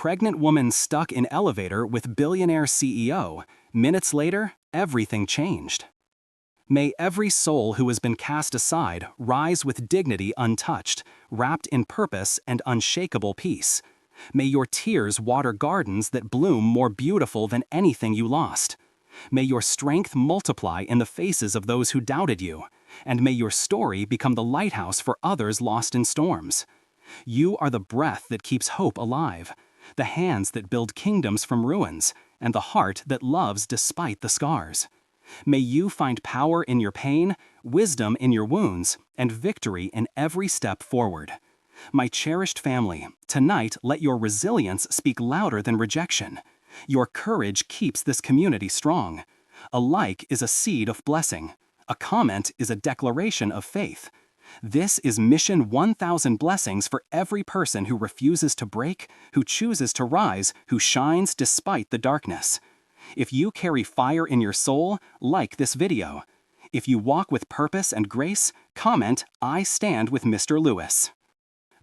Pregnant woman stuck in elevator with billionaire CEO. Minutes later, everything changed. May every soul who has been cast aside rise with dignity untouched, wrapped in purpose and unshakable peace. May your tears water gardens that bloom more beautiful than anything you lost. May your strength multiply in the faces of those who doubted you, and may your story become the lighthouse for others lost in storms. You are the breath that keeps hope alive, the hands that build kingdoms from ruins, and the heart that loves despite the scars. May you find power in your pain, wisdom in your wounds, and victory in every step forward. My cherished family, tonight let your resilience speak louder than rejection. Your courage keeps this community strong. A like is a seed of blessing. A comment is a declaration of faith. This is Mission 1000 blessings for every person who refuses to break, who chooses to rise, who shines despite the darkness. If you carry fire in your soul, like this video. If you walk with purpose and grace, comment, "I stand with Mr. Lewis."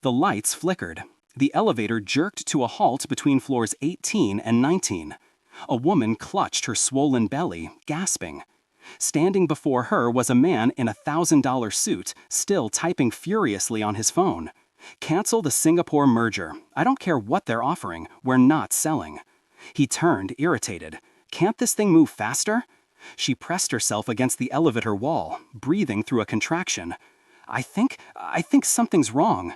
The lights flickered. The elevator jerked to a halt between floors 18 and 19. A woman clutched her swollen belly, gasping. Standing before her was a man in a $1,000 suit, still typing furiously on his phone. "Cancel the Singapore merger. I don't care what they're offering. We're not selling." He turned, irritated. "Can't this thing move faster?" She pressed herself against the elevator wall, breathing through a contraction. I think something's wrong."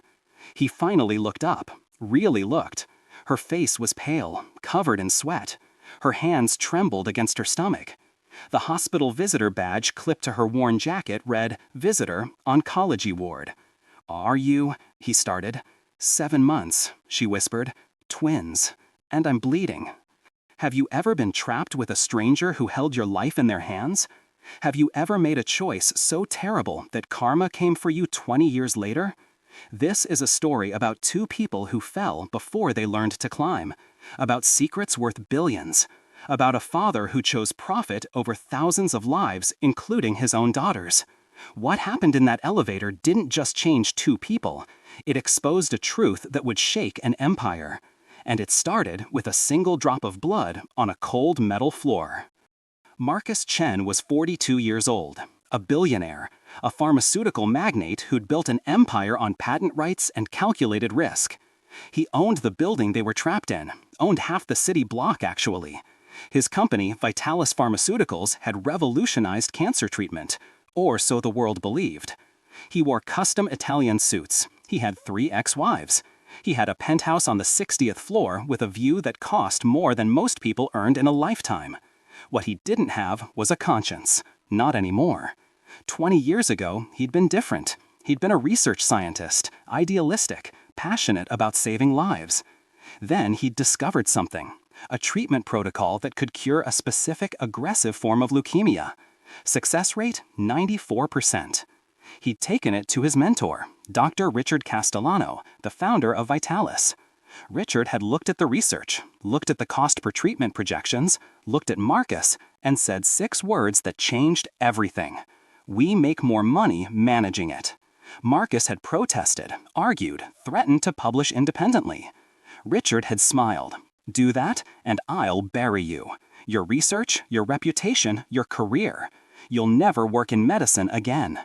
He finally looked up, really looked. Her face was pale, covered in sweat. Her hands trembled against her stomach. The hospital visitor badge clipped to her worn jacket read, "Visitor, Oncology Ward." "Are you?" he started. "7 months," she whispered. "Twins. And I'm bleeding." Have you ever been trapped with a stranger who held your life in their hands? Have you ever made a choice so terrible that karma came for you 20 years later? This is a story about 2 people who fell before they learned to climb, about secrets worth billions, about a father who chose profit over thousands of lives, including his own daughters. What happened in that elevator didn't just change 2 people, it exposed a truth that would shake an empire. And it started with a single drop of blood on a cold metal floor. Marcus Chen was 42 years old, a billionaire, a pharmaceutical magnate who'd built an empire on patent rights and calculated risk. He owned the building they were trapped in, owned half the city block actually. His company, Vitalis Pharmaceuticals, had revolutionized cancer treatment, or so the world believed. He wore custom Italian suits. He had 3 ex-wives. He had a penthouse on the 60th floor with a view that cost more than most people earned in a lifetime. What he didn't have was a conscience. Not anymore. 20 years ago, he'd been different. He'd been a research scientist, idealistic, passionate about saving lives. Then he'd discovered something, a treatment protocol that could cure a specific aggressive form of leukemia. Success rate, 94%. He'd taken it to his mentor, Dr. Richard Castellano, the founder of Vitalis. Richard had looked at the research, looked at the cost per treatment projections, looked at Marcus, and said 6 words that changed everything. "We make more money managing it." Marcus had protested, argued, threatened to publish independently. Richard had smiled. "Do that, and I'll bury you. Your research, your reputation, your career. You'll never work in medicine again."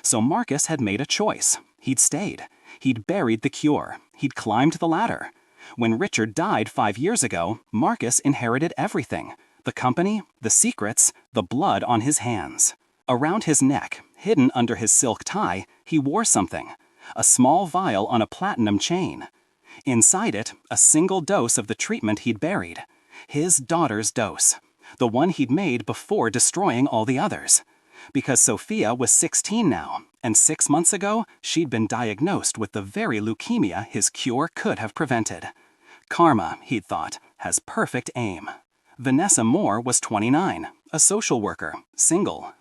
So Marcus had made a choice. He'd stayed. He'd buried the cure. He'd climbed the ladder. When Richard died 5 years ago, Marcus inherited everything. The company, the secrets, the blood on his hands. Around his neck, hidden under his silk tie, he wore something. A small vial on a platinum chain. Inside it, a single dose of the treatment he'd buried. His daughter's dose. The one he'd made before destroying all the others. Because Sophia was 16 now, and 6 months ago, she'd been diagnosed with the very leukemia his cure could have prevented. Karma, he'd thought, has perfect aim. Vanessa Moore was 29, a social worker, single.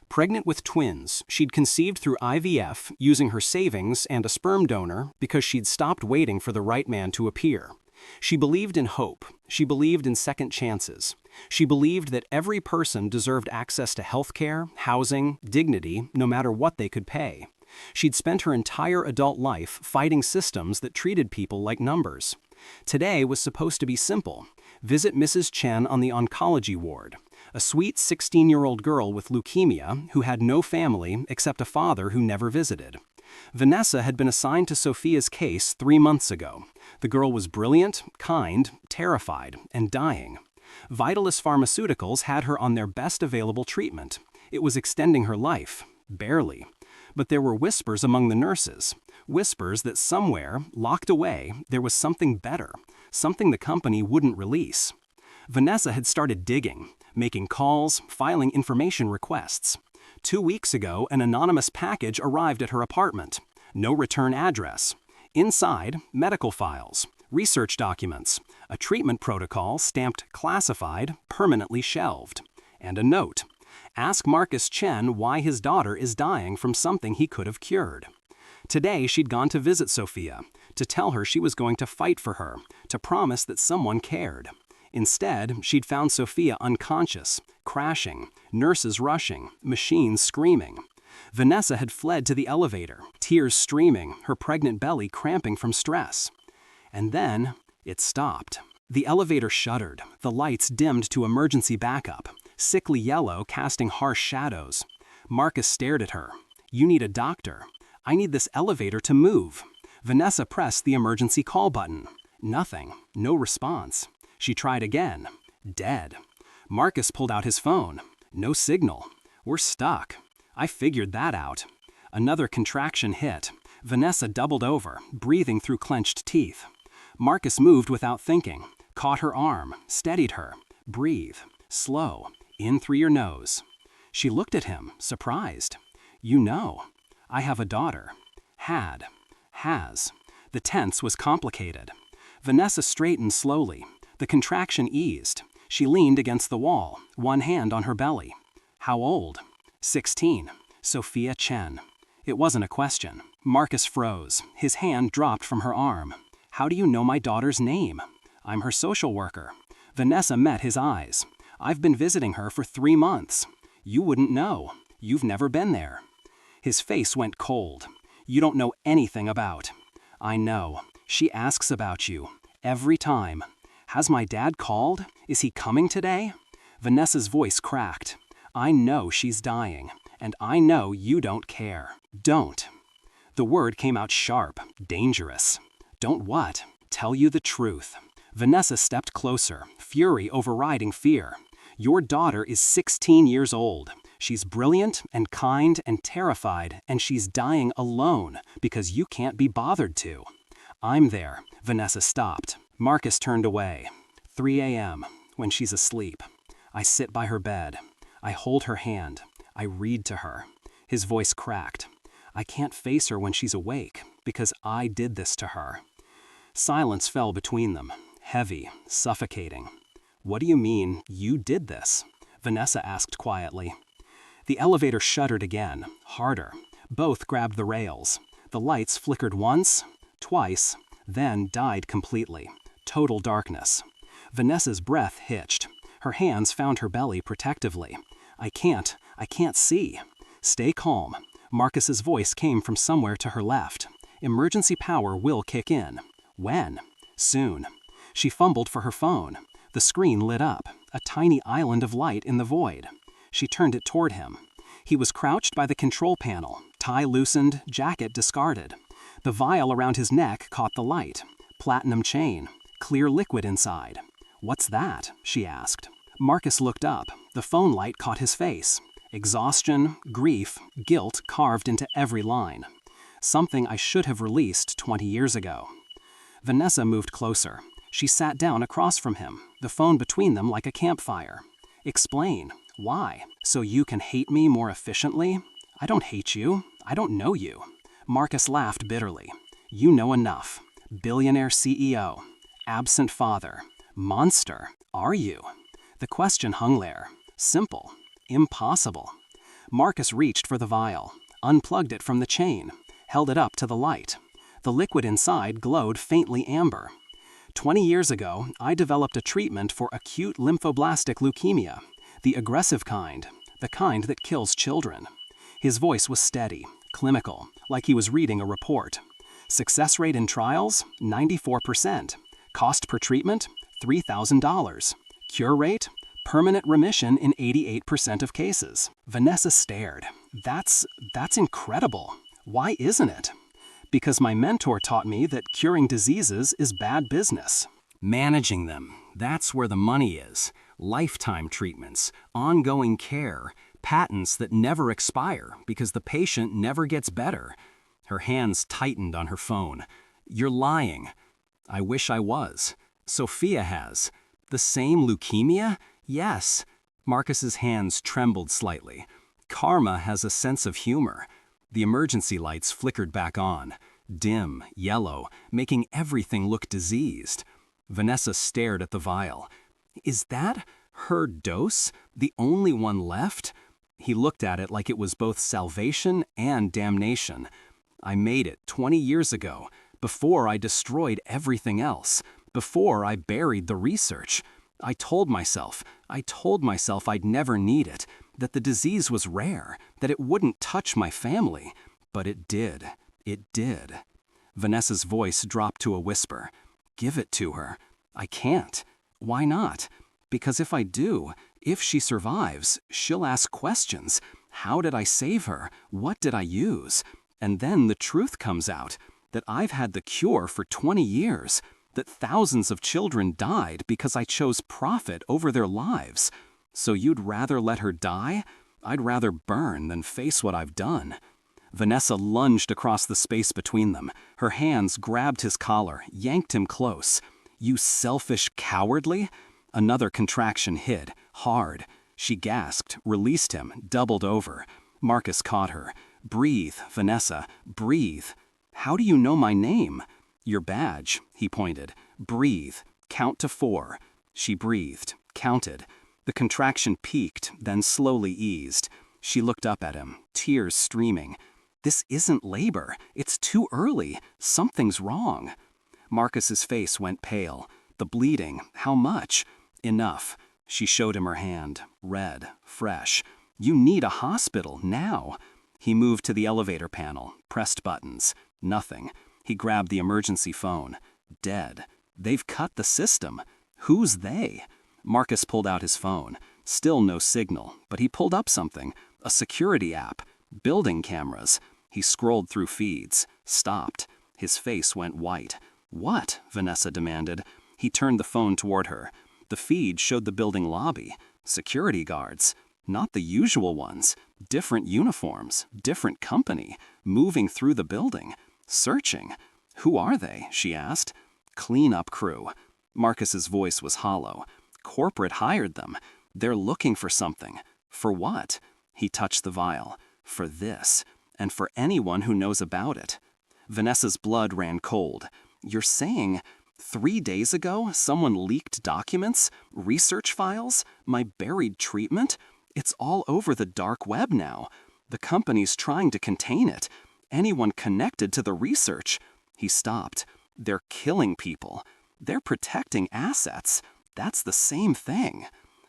Pregnant with twins, she'd conceived through IVF using her savings and a sperm donor because she'd stopped waiting for the right man to appear. She believed in hope. She believed in second chances. She believed that every person deserved access to health care, housing, dignity, no matter what they could pay. She'd spent her entire adult life fighting systems that treated people like numbers. Today was supposed to be simple. Visit Mrs. Chen on the oncology ward, a sweet 16-year-old girl with leukemia who had no family except a father who never visited. Vanessa had been assigned to Sophia's case 3 months ago. The girl was brilliant, kind, terrified, and dying. Vitalis Pharmaceuticals had her on their best available treatment. It was extending her life, barely. But there were whispers among the nurses, whispers that somewhere, locked away, there was something better, something the company wouldn't release. Vanessa had started digging, making calls, filing information requests. 2 weeks ago, an anonymous package arrived at her apartment. No return address. Inside, medical files, research documents, a treatment protocol stamped classified, permanently shelved, and a note. Ask Marcus Chen why his daughter is dying from something he could have cured. Today, she'd gone to visit Sophia, to tell her she was going to fight for her, to promise that someone cared. Instead, she'd found Sophia unconscious, crashing, nurses rushing, machines screaming. Vanessa had fled to the elevator, tears streaming, her pregnant belly cramping from stress. And then, it stopped. The elevator shuddered, the lights dimmed to emergency backup, sickly yellow casting harsh shadows. Marcus stared at her. "You need a doctor. I need this elevator to move." Vanessa pressed the emergency call button. Nothing. No response. She tried again. Dead. Marcus pulled out his phone. No signal. "We're stuck. I figured that out." Another contraction hit. Vanessa doubled over, breathing through clenched teeth. Marcus moved without thinking, caught her arm, steadied her. "Breathe. Slow. In through your nose." She looked at him, surprised. "You know. I have a daughter." Had. Has. The tense was complicated. Vanessa straightened slowly. The contraction eased. She leaned against the wall, one hand on her belly. "How old?" 16. Sophia Chen. It wasn't a question. Marcus froze. His hand dropped from her arm. "How do you know my daughter's name?" "I'm her social worker." Vanessa met his eyes. "I've been visiting her for 3 months." "You wouldn't know. You've never been there." His face went cold. "You don't know anything about." "I know. She asks about you. Every time." "Has my dad called? Is he coming today?" Vanessa's voice cracked. "I know she's dying, and I know you don't care. Don't." The word came out sharp, dangerous. "Don't what?" "Tell you the truth." Vanessa stepped closer, fury overriding fear. "Your daughter is 16 years old. She's brilliant and kind and terrified, and she's dying alone because you can't be bothered to." "I'm there." Vanessa stopped. Marcus turned away. 3 a.m., when she's asleep. I sit by her bed. I hold her hand. I read to her. His voice cracked. "I can't face her when she's awake, because I did this to her." Silence fell between them, heavy, suffocating. "What do you mean, you did this?" Vanessa asked quietly. The elevator shuddered again, harder. Both grabbed the rails. The lights flickered once, twice, then died completely. Total darkness. Vanessa's breath hitched. Her hands found her belly protectively. I can't see." "Stay calm." Marcus's voice came from somewhere to her left. "Emergency power will kick in." "When?" "Soon." She fumbled for her phone. The screen lit up, a tiny island of light in the void. She turned it toward him. He was crouched by the control panel, tie loosened, jacket discarded. The vial around his neck caught the light. Platinum chain, clear liquid inside. "What's that?" she asked. Marcus looked up. The phone light caught his face. Exhaustion, grief, guilt carved into every line. "Something I should have released 20 years ago." Vanessa moved closer. She sat down across from him, the phone between them like a campfire. "Explain. Why? So you can hate me more efficiently?" "I don't hate you. I don't know you." Marcus laughed bitterly. "You know enough. Billionaire CEO. Absent father. Monster. Are you?" The question hung there. Simple. Impossible. Marcus reached for the vial, unplugged it from the chain, held it up to the light. The liquid inside glowed faintly amber. 20 years ago, I developed a treatment for acute lymphoblastic leukemia, the aggressive kind, the kind that kills children. His voice was steady, clinical, like he was reading a report. Success rate in trials, 94%. Cost per treatment, $3,000. Cure rate, permanent remission in 88% of cases. Vanessa stared. That's incredible. Why isn't it? Because my mentor taught me that curing diseases is bad business. Managing them, that's where the money is. Lifetime treatments, ongoing care, patents that never expire because the patient never gets better. Her hands tightened on her phone. You're lying. I wish I was. Sophia has. The same leukemia? Yes. Marcus's hands trembled slightly. Karma has a sense of humor. The emergency lights flickered back on, dim, yellow, making everything look diseased. Vanessa stared at the vial. Is that her dose? The only one left? He looked at it like it was both salvation and damnation. I made it 20 years ago, before I destroyed everything else, before I buried the research. I told myself I'd never need it, that the disease was rare, that it wouldn't touch my family. But it did. It did. Vanessa's voice dropped to a whisper. Give it to her. I can't. Why not? Because if I do, if she survives, she'll ask questions. How did I save her? What did I use? And then the truth comes out, that I've had the cure for 20 years, that thousands of children died because I chose profit over their lives. So you'd rather let her die? I'd rather burn than face what I've done. Vanessa lunged across the space between them. Her hands grabbed his collar, yanked him close. You selfish cowardly? Another contraction hit, hard. She gasped, released him, doubled over. Marcus caught her. Breathe, Vanessa, breathe. How do you know my name? Your badge, he pointed. Breathe. Count to 4. She breathed, counted. The contraction peaked, then slowly eased. She looked up at him, tears streaming. This isn't labor. It's too early. Something's wrong. Marcus's face went pale. The bleeding, how much? Enough. She showed him her hand, red, fresh. You need a hospital, now. He moved to the elevator panel, pressed buttons. Nothing. He grabbed the emergency phone. Dead. They've cut the system. Who's they? Marcus pulled out his phone. Still no signal, but he pulled up something. A security app. Building cameras. He scrolled through feeds. Stopped. His face went white. What? Vanessa demanded. He turned the phone toward her. The feed showed the building lobby. Security guards. Not the usual ones. Different uniforms. Different company. Moving through the building. Searching. Who are they? She asked. Cleanup crew. Marcus's voice was hollow. Corporate hired them. They're looking for something. For what? He touched the vial. For this. And for anyone who knows about it. Vanessa's blood ran cold. You're saying 3 days ago someone leaked documents, research files, my buried treatment? It's all over the dark web now. The company's trying to contain it. Anyone connected to the research. He stopped. They're killing people. They're protecting assets. That's the same thing.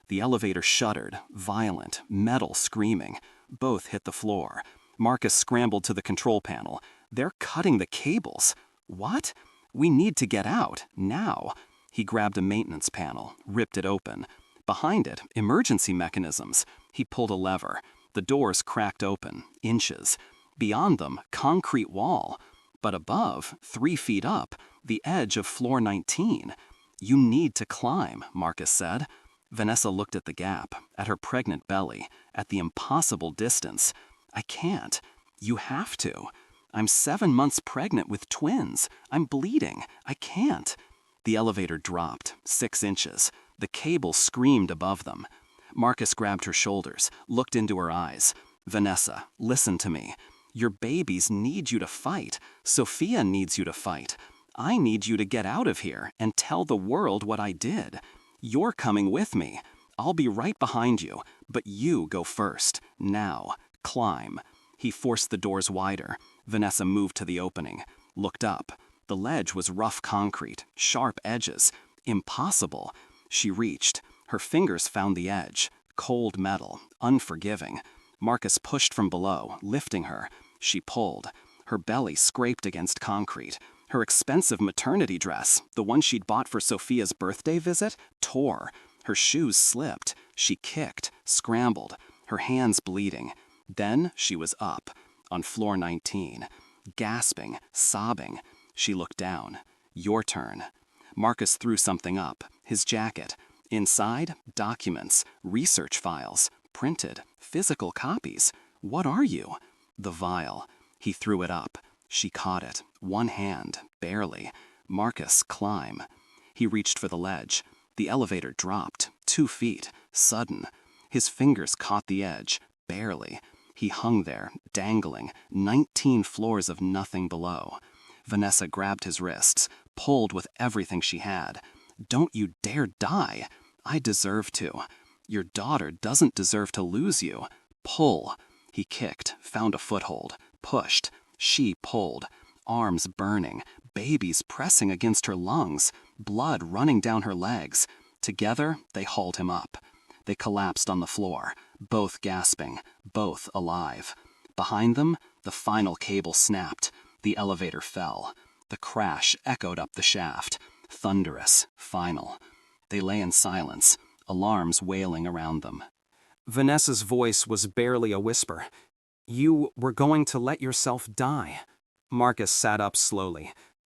The elevator shuddered, violent, metal screaming. Both hit the floor. Marcus scrambled to the control panel. They're cutting the cables. What? We need to get out, now. He grabbed a maintenance panel, ripped it open. Behind it, emergency mechanisms. He pulled a lever. The doors cracked open, inches. Beyond them, concrete wall. But above, 3 feet up, the edge of floor 19. You need to climb, Marcus said. Vanessa looked at the gap, at her pregnant belly, at the impossible distance. I can't. You have to. I'm 7 months pregnant with twins. I'm bleeding. I can't. The elevator dropped, 6 inches. The cable screamed above them. Marcus grabbed her shoulders, looked into her eyes. Vanessa, listen to me. Your babies need you to fight. Sophia needs you to fight. I need you to get out of here and tell the world what I did. You're coming with me. I'll be right behind you, but you go first. Now, climb. He forced the doors wider. Vanessa moved to the opening, looked up. The ledge was rough concrete, sharp edges. Impossible. She reached. Her fingers found the edge. Cold metal, unforgiving. Marcus pushed from below, lifting her. She pulled. Her belly scraped against concrete. Her expensive maternity dress, the one she'd bought for Sophia's birthday visit, tore. Her shoes slipped. She kicked, scrambled, her hands bleeding. Then she was up, on floor 19. Gasping, sobbing. She looked down. Your turn. Marcus threw something up, his jacket. Inside, documents, research files, printed, physical copies. What are you? The vial. He threw it up. She caught it, one hand, barely. Marcus, climb. He reached for the ledge. The elevator dropped, 2 feet, sudden. His fingers caught the edge, barely. He hung there, dangling, 19 floors of nothing below. Vanessa grabbed his wrists, pulled with everything she had. Don't you dare die. I deserve to. Your daughter doesn't deserve to lose you. Pull. He kicked, found a foothold, pushed. She pulled, arms burning, babies pressing against her lungs, blood running down her legs. Together, they hauled him up. They collapsed on the floor, both gasping, both alive. Behind them, the final cable snapped. The elevator fell. The crash echoed up the shaft. Thunderous, final. They lay in silence, alarms wailing around them. Vanessa's voice was barely a whisper. You were going to let yourself die. Marcus sat up slowly.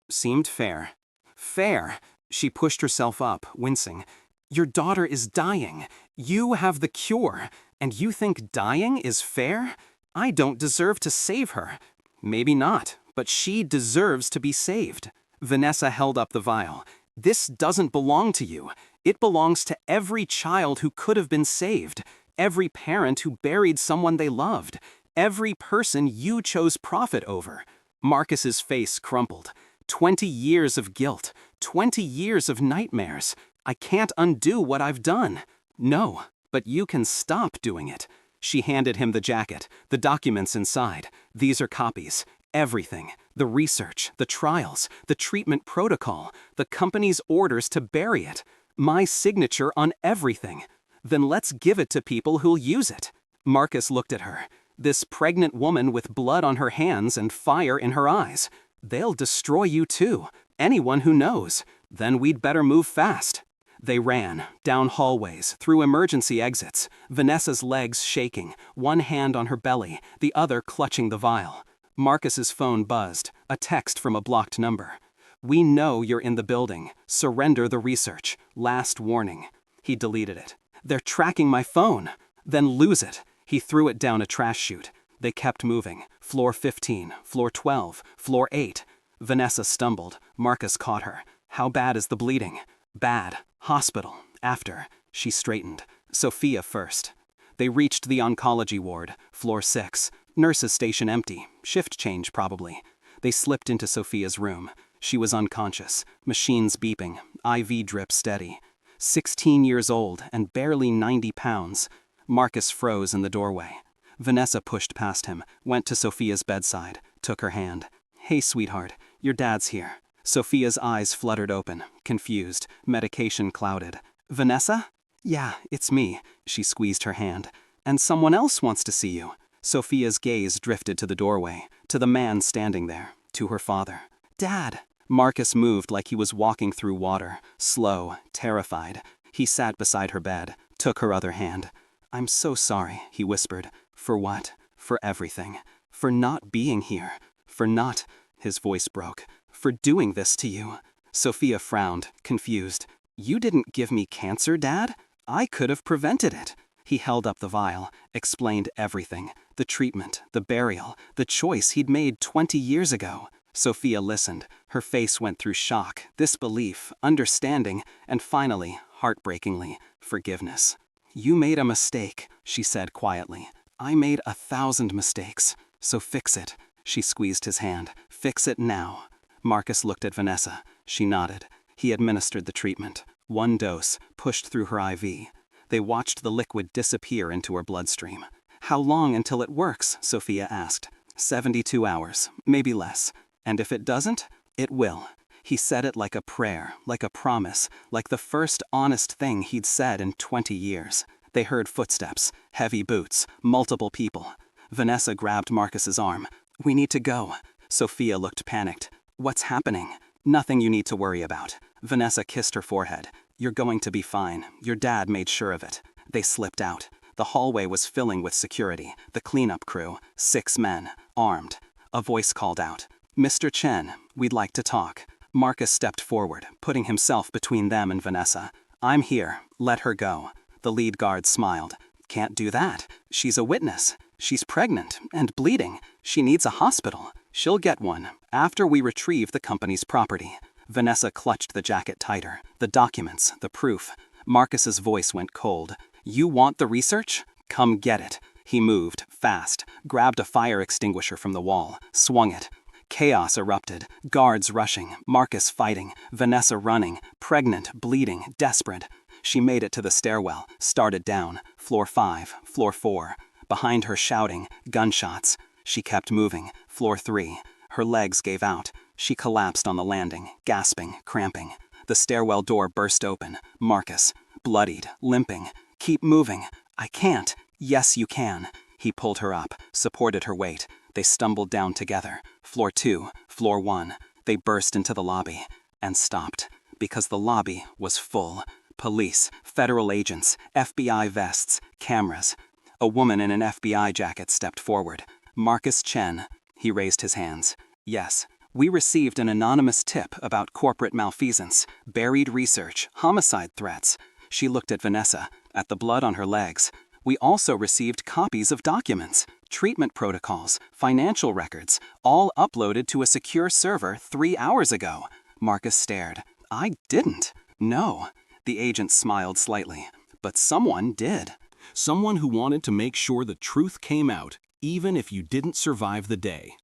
Seemed fair. Fair. She pushed herself up, wincing. Your daughter is dying. You have the cure. And you think dying is fair? I don't deserve to save her. Maybe not, but she deserves to be saved. Vanessa held up the vial. This doesn't belong to you. It belongs to every child who could have been saved. Every parent who buried someone they loved. Every person you chose profit over. Marcus's face crumpled. 20 years of guilt. 20 years of nightmares. I can't undo what I've done. No, but you can stop doing it. She handed him the jacket, the documents inside. These are copies. Everything. The research, the trials, the treatment protocol, the company's orders to bury it. My signature on everything. Then let's give it to people who'll use it. Marcus looked at her. This pregnant woman with blood on her hands and fire in her eyes. They'll destroy you too. Anyone who knows. Then we'd better move fast. They ran, down hallways, through emergency exits, Vanessa's legs shaking, one hand on her belly, the other clutching the vial. Marcus's phone buzzed, a text from a blocked number. We know you're in the building. Surrender the research. Last warning. He deleted it. They're tracking my phone. Then lose it. He threw it down a trash chute. They kept moving. Floor 15, floor 12, floor 8. Vanessa stumbled. Marcus caught her. How bad is the bleeding? Bad. Hospital. After. She straightened. Sophia first. They reached the oncology ward, floor 6. Nurse's station empty. Shift change, probably. They slipped into Sophia's room. She was unconscious. Machines beeping. IV drip steady. 16 years old and barely 90 pounds. Marcus froze in the doorway. Vanessa pushed past him, went to Sophia's bedside, took her hand. Hey, sweetheart, your dad's here. Sophia's eyes fluttered open, confused, medication clouded. Vanessa? Yeah, it's me. She squeezed her hand. And someone else wants to see you. Sophia's gaze drifted to the doorway, to the man standing there, to her father. Dad! Marcus moved like he was walking through water, slow, terrified. He sat beside her bed, took her other hand. I'm so sorry, he whispered. For what? For everything. For not being here. For not... His voice broke. For doing this to you. Sophia frowned, confused. You didn't give me cancer, Dad? I could have prevented it. He held up the vial, explained everything. The treatment, the burial, the choice he'd made 20 years ago. Sophia listened. Her face went through shock, disbelief, understanding, and finally, heartbreakingly, forgiveness. You made a mistake, she said quietly. I made 1,000 mistakes, so fix it. She squeezed his hand. Fix it now. Marcus looked at Vanessa. She nodded. He administered the treatment. 1 dose, pushed through her IV. They watched the liquid disappear into her bloodstream. How long until it works? Sophia asked. 72 hours, maybe less. And if it doesn't, it will. He said it like a prayer, like a promise, like the first honest thing he'd said in 20 years. They heard footsteps, heavy boots, multiple people. Vanessa grabbed Marcus's arm. We need to go. Sophia looked panicked. What's happening? Nothing you need to worry about. Vanessa kissed her forehead. You're going to be fine. Your dad made sure of it. They slipped out. The hallway was filling with security, the cleanup crew, 6 men, armed. A voice called out, "Mr. Chen, we'd like to talk." Marcus stepped forward, putting himself between them and Vanessa. "I'm here. Let her go." The lead guard smiled. "Can't do that. She's a witness. She's pregnant and bleeding. She needs a hospital. She'll get one after we retrieve the company's property." Vanessa clutched the jacket tighter. The documents, the proof. Marcus's voice went cold. "You want the research? Come get it." He moved, fast, grabbed a fire extinguisher from the wall, swung it. Chaos erupted, guards rushing, Marcus fighting, Vanessa running, pregnant, bleeding, desperate. She made it to the stairwell, started down, floor 5, floor 4. Behind her shouting, gunshots. She kept moving, floor 3. Her legs gave out. She collapsed on the landing, gasping, cramping. The stairwell door burst open. Marcus, bloodied, limping. "Keep moving." "I can't." "Yes, you can." He pulled her up, supported her weight. They stumbled down together. Floor 2, floor 1. They burst into the lobby and stopped because the lobby was full. Police, federal agents, FBI vests, cameras. A woman in an FBI jacket stepped forward. "Marcus Chen." He raised his hands. "Yes, we received an anonymous tip about corporate malfeasance, buried research, homicide threats." She looked at Vanessa, at the blood on her legs. "We also received copies of documents, treatment protocols, financial records, all uploaded to a secure server 3 hours ago." Marcus stared. "I didn't." "No." The agent smiled slightly. "But someone did." Someone who wanted to make sure the truth came out, even if you didn't survive the day.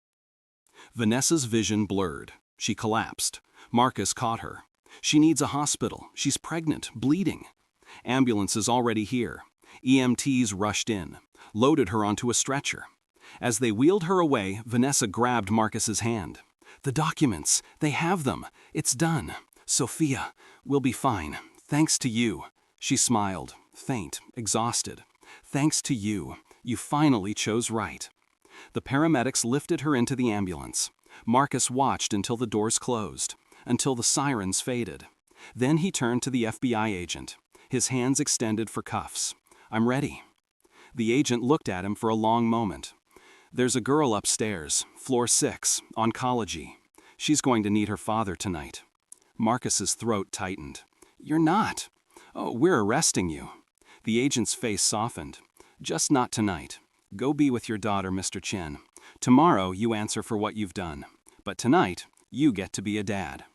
Vanessa's vision blurred. She collapsed. Marcus caught her. "She needs a hospital. She's pregnant, bleeding." Ambulance is already here. EMTs rushed in, loaded her onto a stretcher. As they wheeled her away, Vanessa grabbed Marcus's hand. "The documents, they have them. It's done. Sophia, we'll be fine. Thanks to you." She smiled, faint, exhausted. "Thanks to you. You finally chose right." The paramedics lifted her into the ambulance. Marcus watched until the doors closed, until the sirens faded. Then he turned to the FBI agent, his hands extended for cuffs. "I'm ready." The agent looked at him for a long moment. "There's a girl upstairs, floor 6, oncology. She's going to need her father tonight." Marcus's throat tightened. "You're not." "Oh, we're arresting you." The agent's face softened. "Just not tonight. Go be with your daughter, Mr. Chen. Tomorrow you answer for what you've done. But tonight, you get to be a dad."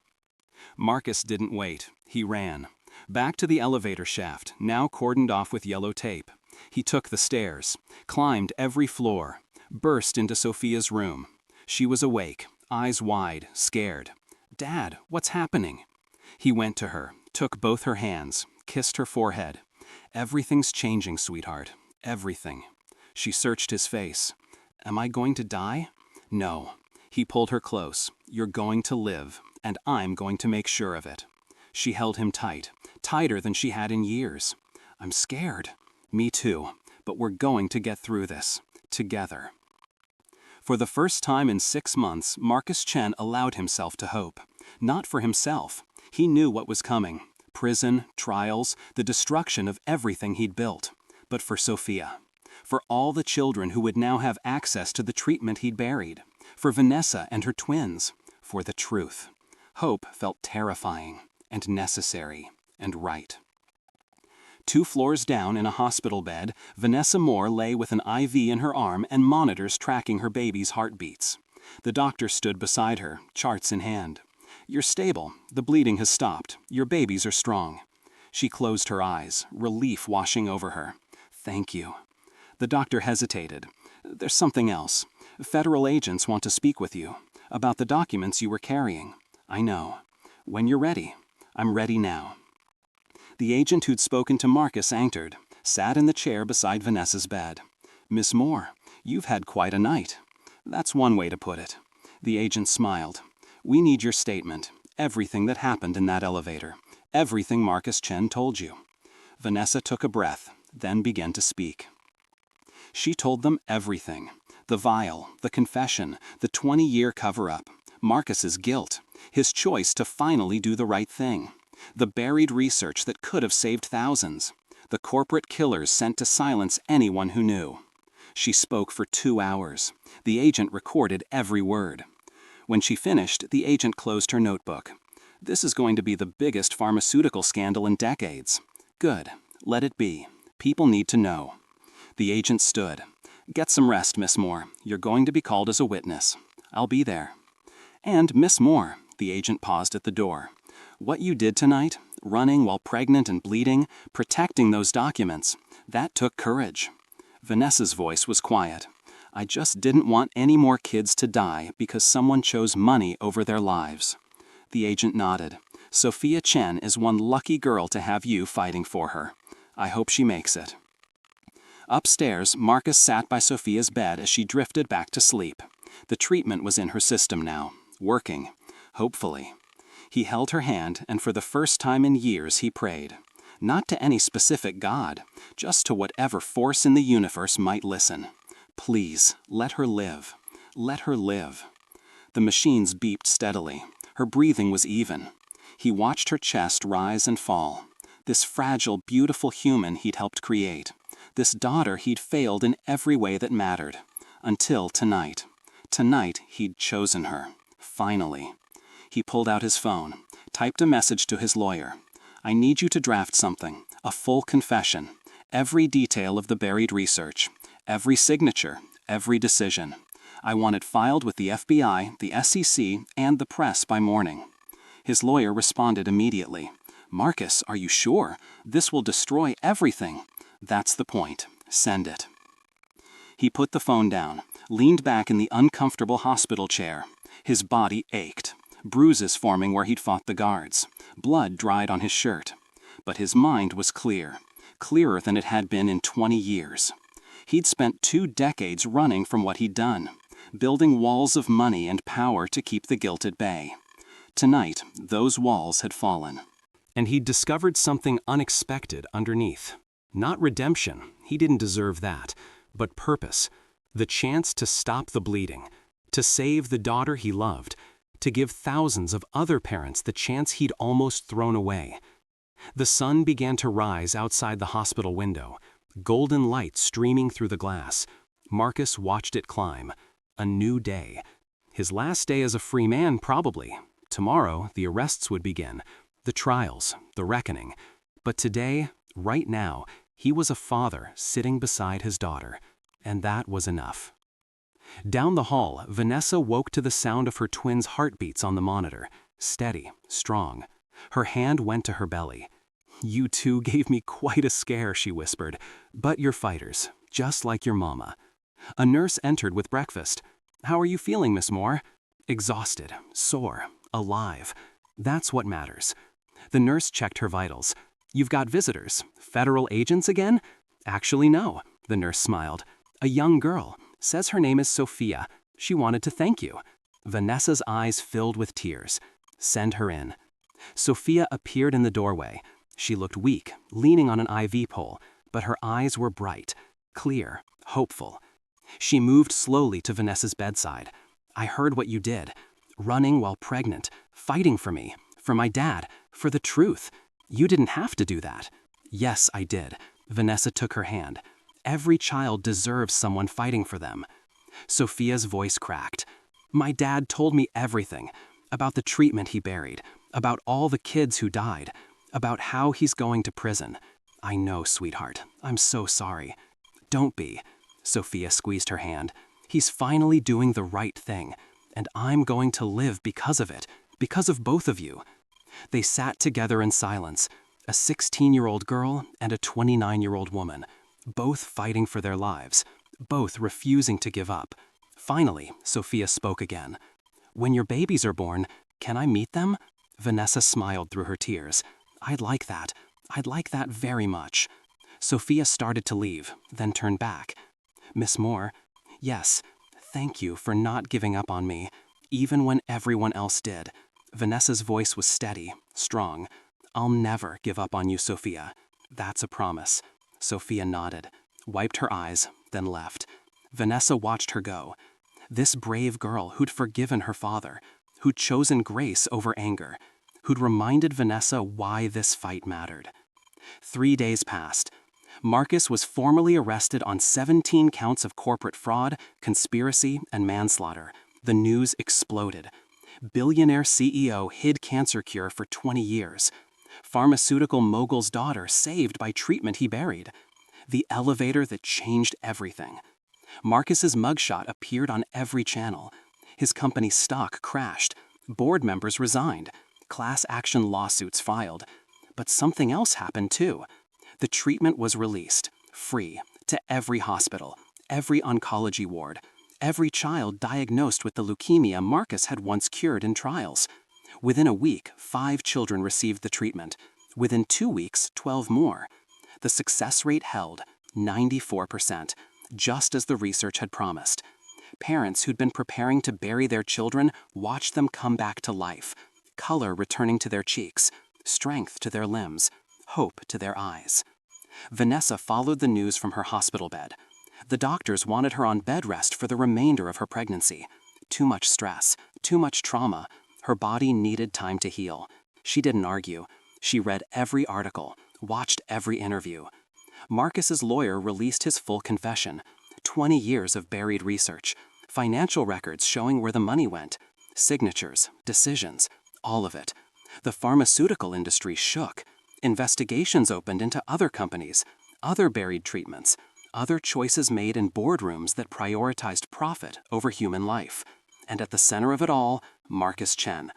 Marcus didn't wait. He ran. Back to the elevator shaft, now cordoned off with yellow tape. He took the stairs, climbed every floor, burst into Sophia's room. She was awake, eyes wide, scared. "Dad, what's happening?" He went to her, took both her hands, kissed her forehead. "Everything's changing, sweetheart. Everything." She searched his face. "Am I going to die?" "No." He pulled her close. "You're going to live, and I'm going to make sure of it." She held him tight, tighter than she had in years. "I'm scared." "Me too, but we're going to get through this, together." For the first time in 6 months, Marcus Chen allowed himself to hope. Not for himself. He knew what was coming. Prison, trials, the destruction of everything he'd built. But for Sophia. For all the children who would now have access to the treatment he'd buried. For Vanessa and her twins. For the truth. Hope felt terrifying, and necessary, and right. 2 floors down in a hospital bed, Vanessa Moore lay with an IV in her arm and monitors tracking her baby's heartbeats. The doctor stood beside her, charts in hand. "You're stable. The bleeding has stopped. Your babies are strong." She closed her eyes, relief washing over her. "Thank you." The doctor hesitated. "There's something else. Federal agents want to speak with you. About the documents you were carrying." "I know." "When you're ready." "I'm ready now." The agent who'd spoken to Marcus anchored, sat in the chair beside Vanessa's bed. "Miss Moore, you've had quite a night." "That's one way to put it." The agent smiled. "We need your statement, everything that happened in that elevator, everything Marcus Chen told you." Vanessa took a breath, then began to speak. She told them everything. The vial, the confession, the 20-year cover-up. Marcus's guilt, his choice to finally do the right thing, the buried research that could have saved thousands, the corporate killers sent to silence anyone who knew. She spoke for 2 hours. The agent recorded every word. When she finished, the agent closed her notebook. This is going to be the biggest pharmaceutical scandal in decades. Good. Let it be. People need to know. The agent stood. Get some rest, Miss Moore. You're going to be called as a witness. I'll be there. And, Miss Moore, the agent paused at the door. What you did tonight, running while pregnant and bleeding, protecting those documents, that took courage. Vanessa's voice was quiet. I just didn't want any more kids to die because someone chose money over their lives. The agent nodded. Sophia Chen is one lucky girl to have you fighting for her. I hope she makes it. Upstairs, Marcus sat by Sophia's bed as she drifted back to sleep. The treatment was in her system now, working, hopefully. He held her hand, and for the first time in years he prayed. Not to any specific God, just to whatever force in the universe might listen. Please, let her live. Let her live. The machines beeped steadily. Her breathing was even. He watched her chest rise and fall. This fragile, beautiful human he'd helped create. This daughter he'd failed in every way that mattered. Until tonight. Tonight he'd chosen her. Finally. He pulled out his phone, typed a message to his lawyer. I need you to draft something, a full confession, every detail of the buried research, every signature, every decision. I want it filed with the FBI, the SEC, and the press by morning. His lawyer responded immediately. Marcus, are you sure? This will destroy everything. That's the point. Send it. He put the phone down, leaned back in the uncomfortable hospital chair. His body ached. Bruises forming where he'd fought the guards. Blood dried on his shirt. But his mind was clear. Clearer than it had been in 20 years. He'd spent 2 decades running from what he'd done, building walls of money and power to keep the guilt at bay. Tonight, those walls had fallen. And he'd discovered something unexpected underneath. Not redemption, he didn't deserve that, but purpose. The chance to stop the bleeding, to save the daughter he loved, to give thousands of other parents the chance he'd almost thrown away. The sun began to rise outside the hospital window, golden light streaming through the glass. Marcus watched it climb. A new day. His last day as a free man, probably. Tomorrow, the arrests would begin, the trials, the reckoning. But today, right now, he was a father sitting beside his daughter, and that was enough. Down the hall, Vanessa woke to the sound of her twins' heartbeats on the monitor, steady, strong. Her hand went to her belly. You two gave me quite a scare, she whispered, but you're fighters, just like your mama. A nurse entered with breakfast. How are you feeling, Miss Moore? Exhausted, sore, alive. That's what matters. The nurse checked her vitals. You've got visitors, federal agents again? Actually, no, the nurse smiled. A young girl. Says her name is Sophia. She wanted to thank you. Vanessa's eyes filled with tears. Send her in. Sophia appeared in the doorway. She looked weak, leaning on an IV pole, but her eyes were bright, clear, hopeful. She moved slowly to Vanessa's bedside. I heard what you did. Running while pregnant, fighting for me, for my dad, for the truth. You didn't have to do that. Yes, I did. Vanessa took her hand. Every child deserves someone fighting for them. Sophia's voice cracked. My dad told me everything, about the treatment he buried, about all the kids who died, about how he's going to prison. I know, sweetheart. I'm so sorry. Don't be. Sophia squeezed her hand. He's finally doing the right thing, and I'm going to live because of it, because of both of you. They sat together in silence, a 16-year-old girl and a 29-year-old woman, both fighting for their lives, both refusing to give up. Finally, Sophia spoke again. When your babies are born, can I meet them? Vanessa smiled through her tears. I'd like that. I'd like that very much. Sophia started to leave, then turned back. Miss Moore, yes, thank you for not giving up on me, even when everyone else did. Vanessa's voice was steady, strong. I'll never give up on you, Sophia. That's a promise. Sophia nodded, wiped her eyes, then left. Vanessa watched her go. This brave girl who'd forgiven her father, who'd chosen grace over anger, who'd reminded Vanessa why this fight mattered. 3 days passed. Marcus was formally arrested on 17 counts of corporate fraud, conspiracy, and manslaughter. The news exploded. Billionaire CEO hid cancer cure for 20 years. Pharmaceutical mogul's daughter saved by treatment he buried. The elevator that changed everything. Marcus's mugshot appeared on every channel. His company's stock crashed. Board members resigned. Class action lawsuits filed. But something else happened too. The treatment was released, free, to every hospital, every oncology ward, every child diagnosed with the leukemia Marcus had once cured in trials. Within a week, 5 children received the treatment. Within 2 weeks, 12 more. The success rate held, 94%, just as the research had promised. Parents who'd been preparing to bury their children watched them come back to life, color returning to their cheeks, strength to their limbs, hope to their eyes. Vanessa followed the news from her hospital bed. The doctors wanted her on bed rest for the remainder of her pregnancy. Too much stress, too much trauma. Her body needed time to heal. She didn't argue. She read every article, watched every interview. Marcus's lawyer released his full confession. 20 years of buried research, financial records showing where the money went, signatures, decisions, all of it. The pharmaceutical industry shook. Investigations opened into other companies, other buried treatments, other choices made in boardrooms that prioritized profit over human life. And at the center of it all, Marcus Chen,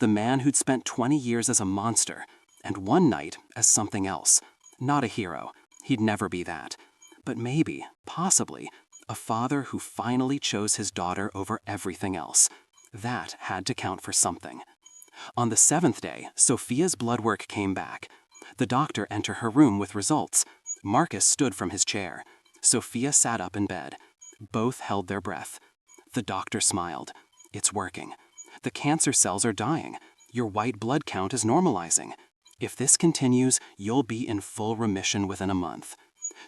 the man who'd spent 20 years as a monster, and one night as something else. Not a hero, he'd never be that. But maybe, possibly, a father who finally chose his daughter over everything else. That had to count for something. On the 7th day, Sophia's blood work came back. The doctor entered her room with results. Marcus stood from his chair. Sophia sat up in bed. Both held their breath. The doctor smiled. It's working. The cancer cells are dying. Your white blood count is normalizing. If this continues, you'll be in full remission within a month.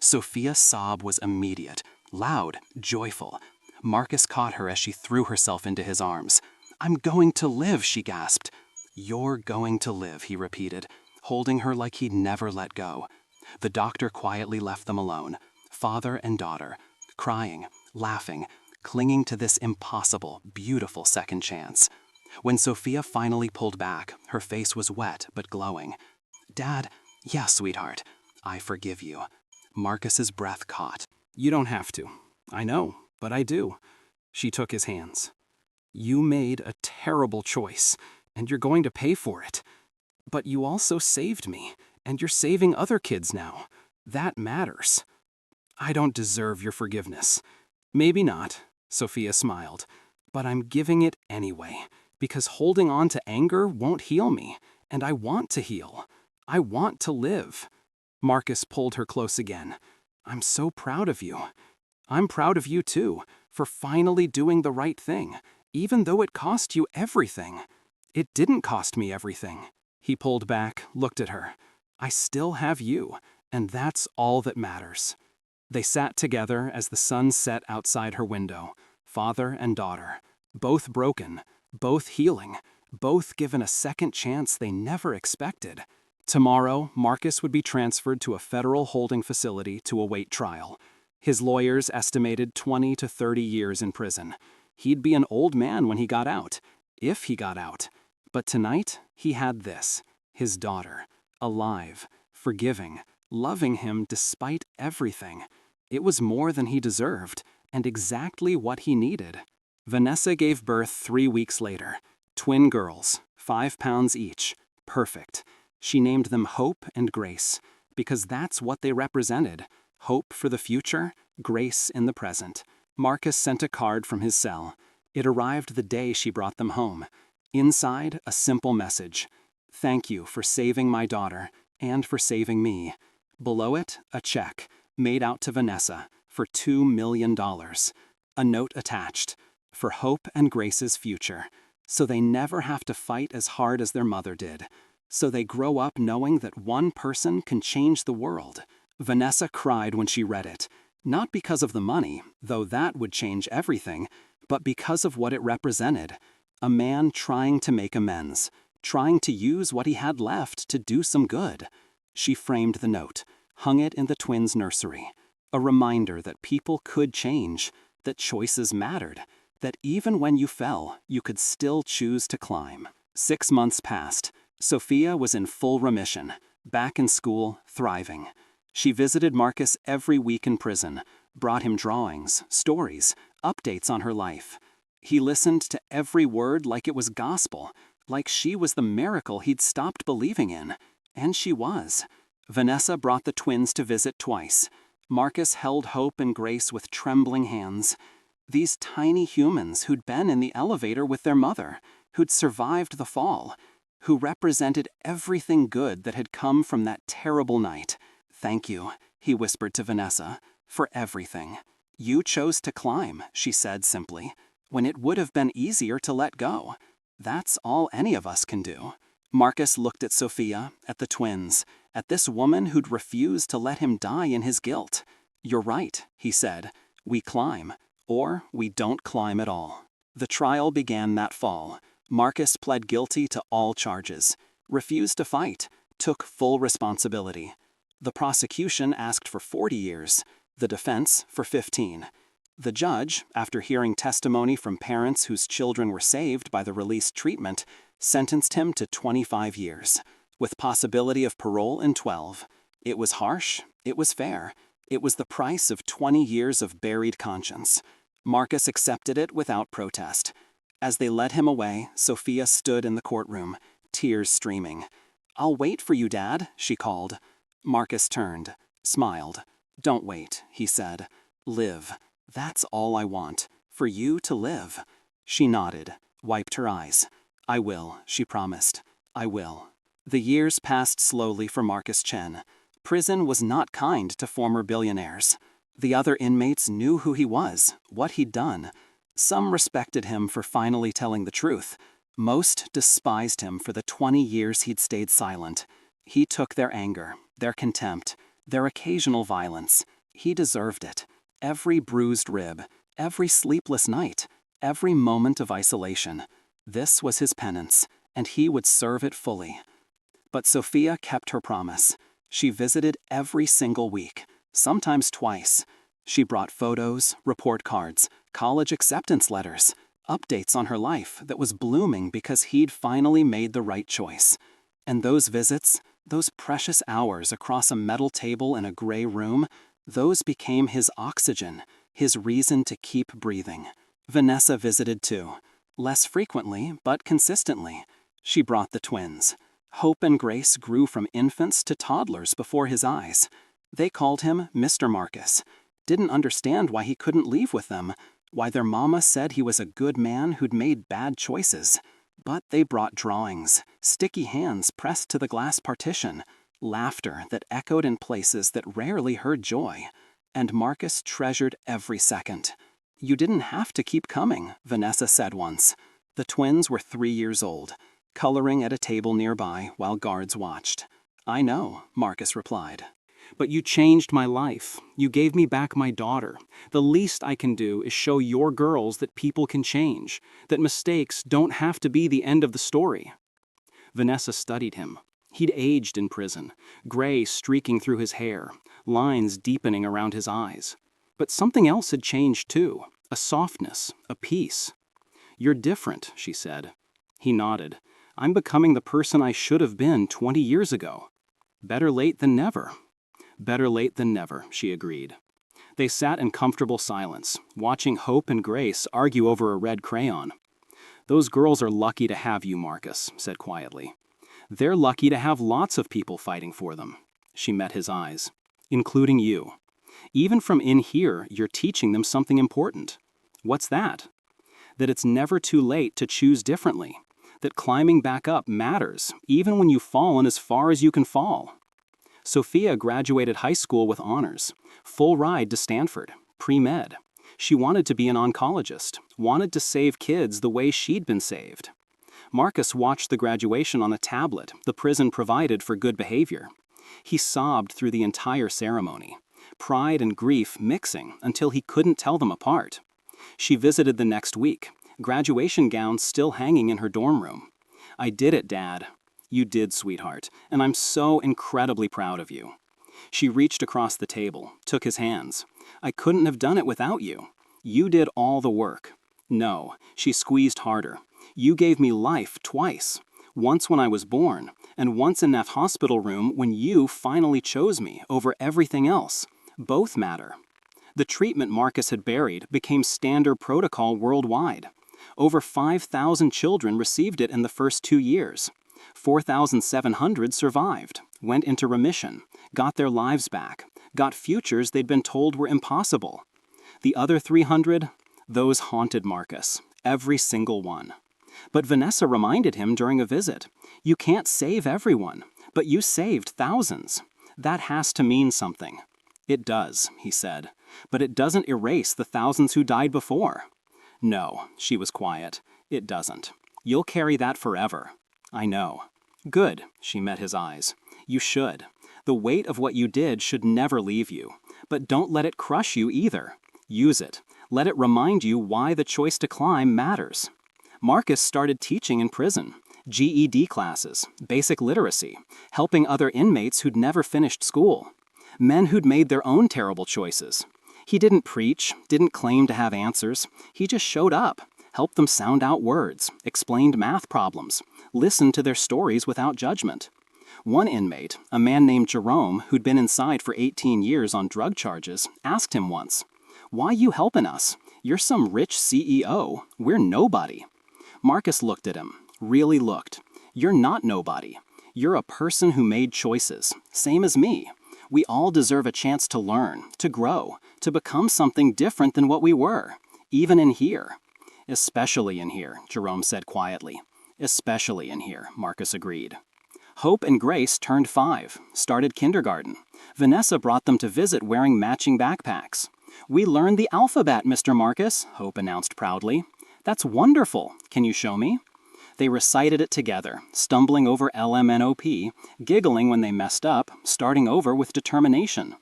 Sophia's sob was immediate, loud, joyful. Marcus caught her as she threw herself into his arms. I'm going to live, she gasped. You're going to live, he repeated, holding her like he'd never let go. The doctor quietly left them alone, father and daughter, crying, laughing, clinging to this impossible, beautiful second chance. When Sophia finally pulled back, her face was wet but glowing. Dad, yes, sweetheart, I forgive you. Marcus's breath caught. You don't have to. I know, but I do. She took his hands. You made a terrible choice, and you're going to pay for it. But you also saved me, and you're saving other kids now. That matters. I don't deserve your forgiveness. Maybe not, Sophia smiled, but I'm giving it anyway, because holding on to anger won't heal me, and I want to heal. I want to live. Marcus pulled her close again. I'm so proud of you. I'm proud of you too, for finally doing the right thing, even though it cost you everything. It didn't cost me everything. He pulled back, looked at her. I still have you, and that's all that matters. They sat together as the sun set outside her window, father and daughter, both broken, both healing, both given a second chance they never expected. Tomorrow, Marcus would be transferred to a federal holding facility to await trial. His lawyers estimated 20 to 30 years in prison. He'd be an old man when he got out, if he got out. But tonight, he had this, his daughter, alive, forgiving, loving him despite everything. It was more than he deserved, and exactly what he needed. Vanessa gave birth 3 weeks later. Twin girls, 5 pounds each. Perfect. She named them Hope and Grace, because that's what they represented. Hope for the future, grace in the present. Marcus sent a card from his cell. It arrived the day she brought them home. Inside, a simple message. Thank you for saving my daughter, and for saving me. Below it, a check, made out to Vanessa, for $2 million. A note attached, for Hope and Grace's future, so they never have to fight as hard as their mother did. So they grow up knowing that one person can change the world. Vanessa cried when she read it, not because of the money, though that would change everything, but because of what it represented. A man trying to make amends, trying to use what he had left to do some good. She framed the note, hung it in the twins' nursery. A reminder that people could change, that choices mattered, that even when you fell, you could still choose to climb. 6 months passed. Sophia was in full remission, back in school, thriving. She visited Marcus every week in prison, brought him drawings, stories, updates on her life. He listened to every word like it was gospel, like she was the miracle he'd stopped believing in. And she was. Vanessa brought the twins to visit twice. Marcus held Hope and Grace with trembling hands. These tiny humans who'd been in the elevator with their mother, who'd survived the fall, who represented everything good that had come from that terrible night. "Thank you," he whispered to Vanessa, "for everything. You chose to climb," she said simply, "when it would have been easier to let go. That's all any of us can do." Marcus looked at Sophia, at the twins, at this woman who'd refused to let him die in his guilt. "You're right," he said. "We climb, or we don't climb at all." The trial began that fall. Marcus pled guilty to all charges, refused to fight, took full responsibility. The prosecution asked for 40 years, the defense for 15. The judge, after hearing testimony from parents whose children were saved by the released treatment, sentenced him to 25 years, with possibility of parole in 12. It was harsh, it was fair, it was the price of 20 years of buried conscience. Marcus accepted it without protest. As they led him away, Sophia stood in the courtroom, tears streaming. "I'll wait for you, Dad," she called. Marcus turned, smiled. "Don't wait," he said. "Live. That's all I want, for you to live." She nodded, wiped her eyes. "I will," she promised. "I will." The years passed slowly for Marcus Chen. Prison was not kind to former billionaires. The other inmates knew who he was, what he'd done. Some respected him for finally telling the truth. Most despised him for the 20 years he'd stayed silent. He took their anger, their contempt, their occasional violence. He deserved it. Every bruised rib, every sleepless night, every moment of isolation. This was his penance, and he would serve it fully. But Sophia kept her promise. She visited every single week, sometimes twice. She brought photos, report cards, college acceptance letters, updates on her life that was blooming because he'd finally made the right choice. And those visits, those precious hours across a metal table in a gray room, those became his oxygen, his reason to keep breathing. Vanessa visited too. Less frequently, but consistently. She brought the twins. Hope and Grace grew from infants to toddlers before his eyes. They called him Mr. Marcus. Didn't understand why he couldn't leave with them, why their mama said he was a good man who'd made bad choices. But they brought drawings, sticky hands pressed to the glass partition, laughter that echoed in places that rarely heard joy. And Marcus treasured every second. "You didn't have to keep coming," Vanessa said once. The twins were 3 years old, coloring at a table nearby while guards watched. "I know," Marcus replied. "But you changed my life. You gave me back my daughter. The least I can do is show your girls that people can change, that mistakes don't have to be the end of the story." Vanessa studied him. He'd aged in prison, gray streaking through his hair, lines deepening around his eyes. But something else had changed too, a softness, a peace. "You're different," she said. He nodded. "I'm becoming the person I should have been 20 years ago." "Better late than never." "Better late than never," she agreed. They sat in comfortable silence, watching Hope and Grace argue over a red crayon. "Those girls are lucky to have you," Marcus said quietly. "They're lucky to have lots of people fighting for them." She met his eyes. "Including you. Even from in here, you're teaching them something important." "What's that?" "That it's never too late to choose differently. That climbing back up matters, even when you've fallen as far as you can fall." Sophia graduated high school with honors, full ride to Stanford, pre-med. She wanted to be an oncologist, wanted to save kids the way she'd been saved. Marcus watched the graduation on a tablet the prison provided for good behavior. He sobbed through the entire ceremony, pride and grief mixing until he couldn't tell them apart. She visited the next week, Graduation gown still hanging in her dorm room. "I did it, Dad." "You did, sweetheart, and I'm so incredibly proud of you." She reached across the table, took his hands. "I couldn't have done it without you. You did all the work." "No," she squeezed harder. "You gave me life twice. Once when I was born, and once in that hospital room when you finally chose me over everything else. Both matter." The treatment Marcus had buried became standard protocol worldwide. Over 5,000 children received it in the first 2 years. 4,700 survived, went into remission, got their lives back, got futures they'd been told were impossible. The other 300, those haunted Marcus, every single one. But Vanessa reminded him during a visit, "You can't save everyone, but you saved thousands. That has to mean something." "It does," he said, "but it doesn't erase the thousands who died before." "No," she was quiet, "it doesn't. You'll carry that forever." "I know." "Good," she met his eyes. "You should. The weight of what you did should never leave you. But don't let it crush you either. Use it. Let it remind you why the choice to climb matters." Marcus started teaching in prison. GED classes, basic literacy, helping other inmates who'd never finished school. Men who'd made their own terrible choices. He didn't preach, didn't claim to have answers. He just showed up, helped them sound out words, explained math problems, listened to their stories without judgment. One inmate, a man named Jerome, who'd been inside for 18 years on drug charges, asked him once, "Why you helping us? You're some rich CEO. We're nobody." Marcus looked at him, really looked. "You're not nobody. You're a person who made choices, same as me. We all deserve a chance to learn, to grow, to become something different than what we were, even in here." "Especially in here," Jerome said quietly. "Especially in here," Marcus agreed. Hope and Grace turned 5, started kindergarten. Vanessa brought them to visit wearing matching backpacks. "We learned the alphabet, Mr. Marcus," Hope announced proudly. "That's wonderful. Can you show me?" They recited it together, stumbling over LMNOP, giggling when they messed up, starting over with determination.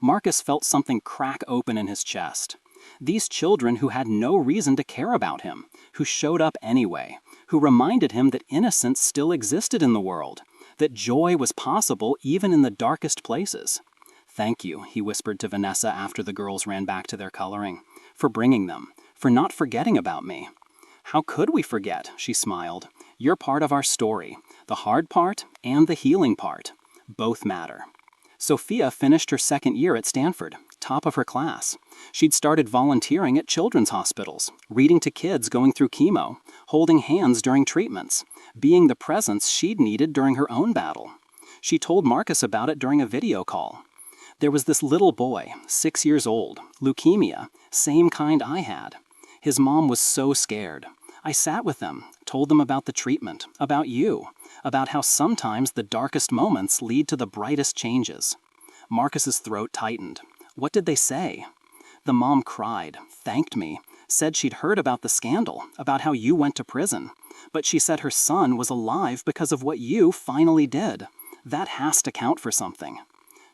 Marcus felt something crack open in his chest. These children who had no reason to care about him, who showed up anyway, who reminded him that innocence still existed in the world, that joy was possible even in the darkest places. "Thank you," he whispered to Vanessa after the girls ran back to their coloring, "for bringing them, for not forgetting about me." "How could we forget?" she smiled. "You're part of our story, the hard part and the healing part. Both matter." Sophia finished her second year at Stanford, top of her class. She'd started volunteering at children's hospitals, reading to kids going through chemo, holding hands during treatments, being the presence she'd needed during her own battle. She told Marcus about it during a video call. "There was this little boy, 6 years old, leukemia, same kind I had. His mom was so scared. I sat with them, told them about the treatment, about you, about how sometimes the darkest moments lead to the brightest changes." Marcus's throat tightened. "What did they say?" "The mom cried, thanked me, said she'd heard about the scandal, about how you went to prison. But she said her son was alive because of what you finally did. That has to count for something."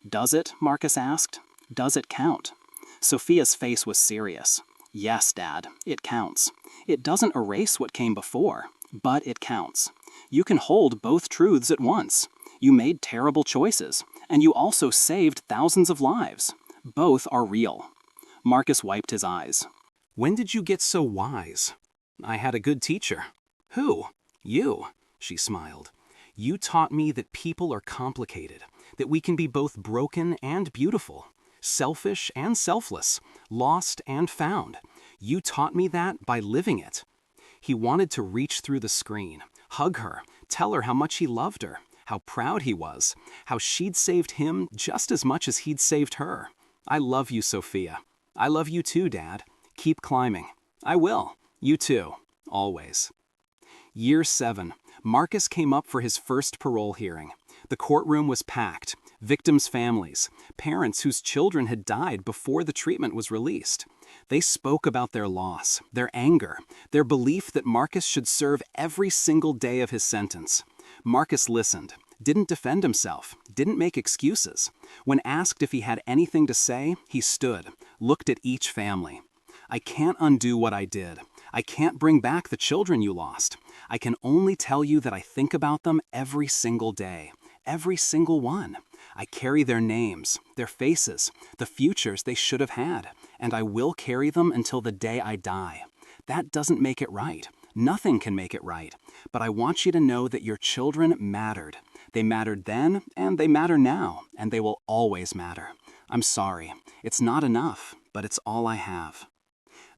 "Does it?" Marcus asked. "Does it count?" Sophia's face was serious. "Yes, Dad, it counts. It doesn't erase what came before, but it counts. You can hold both truths at once. You made terrible choices, and you also saved thousands of lives. Both are real." Marcus wiped his eyes. "When did you get so wise?" "I had a good teacher." "Who?" "You," she smiled. "You taught me that people are complicated, that we can be both broken and beautiful, selfish and selfless, lost and found. You taught me that by living it." He wanted to reach through the screen, hug her, tell her how much he loved her, how proud he was, how she'd saved him just as much as he'd saved her. "I love you, Sophia. I love you too, Dad. Keep climbing." "I will. You too. Always." Year 7. Marcus came up for his first parole hearing. The courtroom was packed. Victims' families, parents whose children had died before the treatment was released. They spoke about their loss, their anger, their belief that Marcus should serve every single day of his sentence. Marcus listened, didn't defend himself, didn't make excuses. When asked if he had anything to say, he stood, looked at each family. "I can't undo what I did. I can't bring back the children you lost. I can only tell you that I think about them every single day. Every single one. I carry their names, their faces, the futures they should have had, and I will carry them until the day I die. That doesn't make it right. Nothing can make it right. But I want you to know that your children mattered. They mattered then, and they matter now, and they will always matter. I'm sorry. It's not enough, but it's all I have.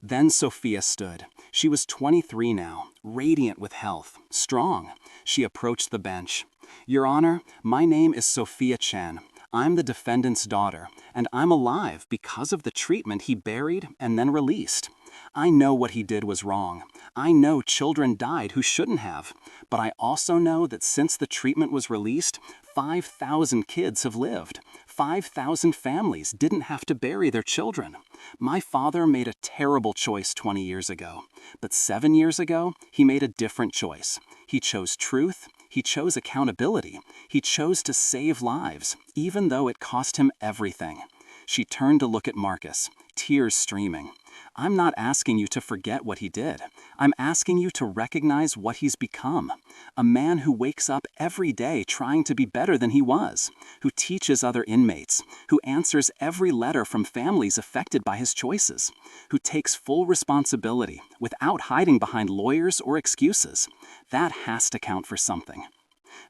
Then Sophia stood. She was 23 now, radiant with health, strong. She approached the bench. Your Honor, my name is Sophia Chen. I'm the defendant's daughter, and I'm alive because of the treatment he buried and then released. I know what he did was wrong. I know children died who shouldn't have. But I also know that since the treatment was released, 5,000 kids have lived. 5,000 families didn't have to bury their children. My father made a terrible choice 20 years ago. But 7 years ago, he made a different choice. He chose truth. He chose accountability. He chose to save lives, even though it cost him everything. She turned to look at Marcus, tears streaming. I'm not asking you to forget what he did. I'm asking you to recognize what he's become. A man who wakes up every day trying to be better than he was, who teaches other inmates, who answers every letter from families affected by his choices, who takes full responsibility without hiding behind lawyers or excuses. That has to count for something.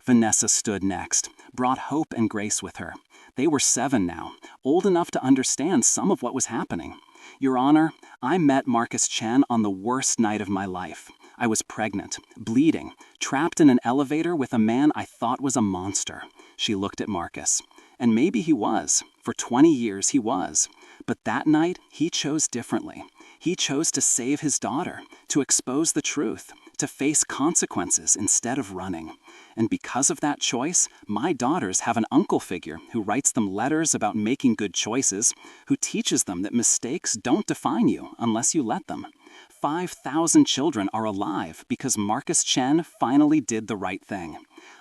Vanessa stood next, brought hope and grace with her. They were 7 now, old enough to understand some of what was happening. Your Honor, I met Marcus Chen on the worst night of my life. I was pregnant, bleeding, trapped in an elevator with a man I thought was a monster. She looked at Marcus. And maybe he was. For 20 years he was. But that night, he chose differently. He chose to save his daughter, to expose the truth, to face consequences instead of running. And because of that choice, my daughters have an uncle figure who writes them letters about making good choices, who teaches them that mistakes don't define you unless you let them. 5,000 children are alive because Marcus Chen finally did the right thing.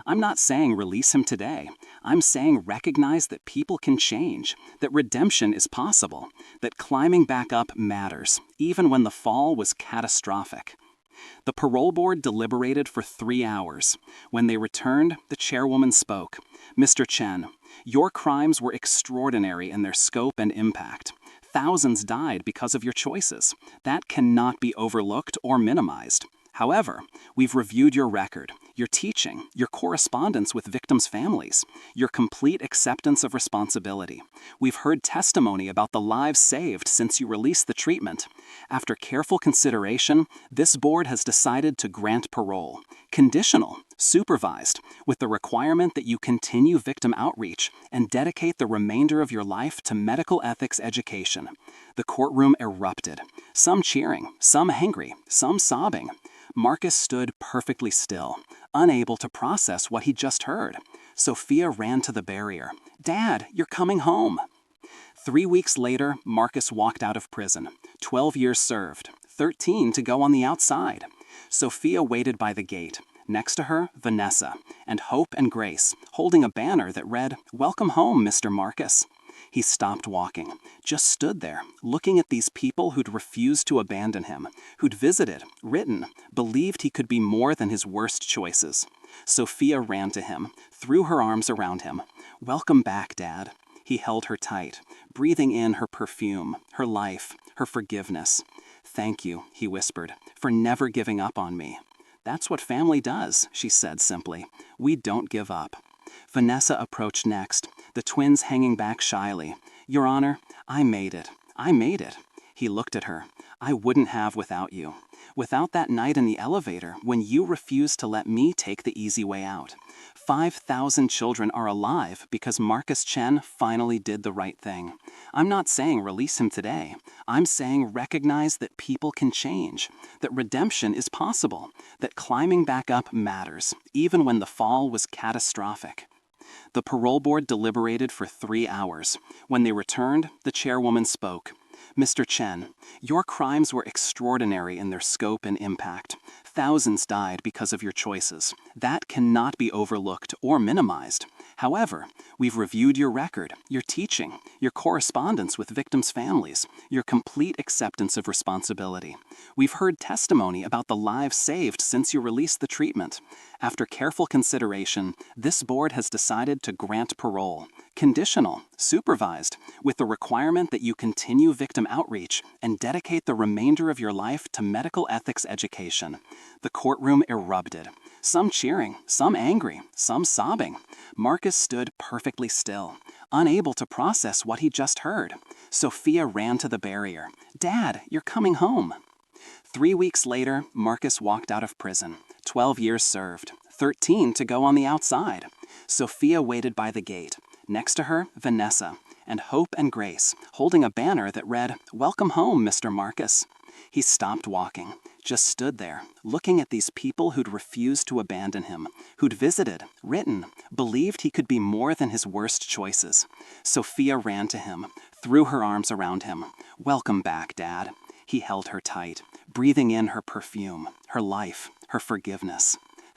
I'm not saying release him today. I'm saying recognize that people can change, that redemption is possible, that climbing back up matters, even when the fall was catastrophic. The parole board deliberated for 3 hours. When they returned, the chairwoman spoke. Mr. Chen, your crimes were extraordinary in their scope and impact. Thousands died because of your choices. That cannot be overlooked or minimized. However, we've reviewed your record, your teaching, your correspondence with victims' families, your complete acceptance of responsibility. We've heard testimony about the lives saved since you released the treatment. After careful consideration, this board has decided to grant parole, conditional, supervised, with the requirement that you continue victim outreach and dedicate the remainder of your life to medical ethics education. The courtroom erupted, some cheering, some angry, some sobbing. Marcus stood perfectly still, unable to process what he just heard. Sophia ran to the barrier. Dad, you're coming home. 3 weeks later, Marcus walked out of prison. 12 years served, 13 to go on the outside. Sophia waited by the gate. Next to her, Vanessa, and Hope and Grace, holding a banner that read, "Welcome home, Mr. Marcus." He stopped walking, just stood there, looking at these people who'd refused to abandon him, who'd visited, written, believed he could be more than his worst choices. Sophia ran to him, threw her arms around him. "Welcome back, Dad." He held her tight, breathing in her perfume, her life, her forgiveness. "Thank you," he whispered, "for never giving up on me." "That's what family does," she said simply. "We don't give up." Vanessa approached next, the twins hanging back shyly. "Your Honor, I made it. I made it." He looked at her. "I wouldn't have without you. Without that night in the elevator when you refused to let me take the easy way out. 5,000 children are alive because Marcus Chen finally did the right thing. I'm not saying release him today. I'm saying recognize that people can change, that redemption is possible, that climbing back up matters, even when the fall was catastrophic." The parole board deliberated for 3 hours. When they returned, the chairwoman spoke. "Mr. Chen, your crimes were extraordinary in their scope and impact. Thousands died because of your choices. That cannot be overlooked or minimized. However, we've reviewed your record, your teaching, your correspondence with victims' families, your complete acceptance of responsibility. We've heard testimony about the lives saved since you released the treatment. After careful consideration, this board has decided to grant parole, conditional, supervised, with the requirement that you continue victim outreach and dedicate the remainder of your life to medical ethics education. The courtroom erupted. Some cheering, some angry, some sobbing. Marcus stood perfectly still, unable to process what he just heard. Sophia ran to the barrier. "Dad, you're coming home." 3 weeks later, Marcus walked out of prison. 12 years served, 13 to go on the outside. Sophia waited by the gate. Next to her, Vanessa, and Hope and Grace, holding a banner that read, "Welcome home, Mr. Marcus." He stopped walking, just stood there, looking at these people who'd refused to abandon him, who'd visited, written, believed he could be more than his worst choices. Sophia ran to him, threw her arms around him. "Welcome back, Dad." He held her tight, breathing in her perfume, her life, her forgiveness.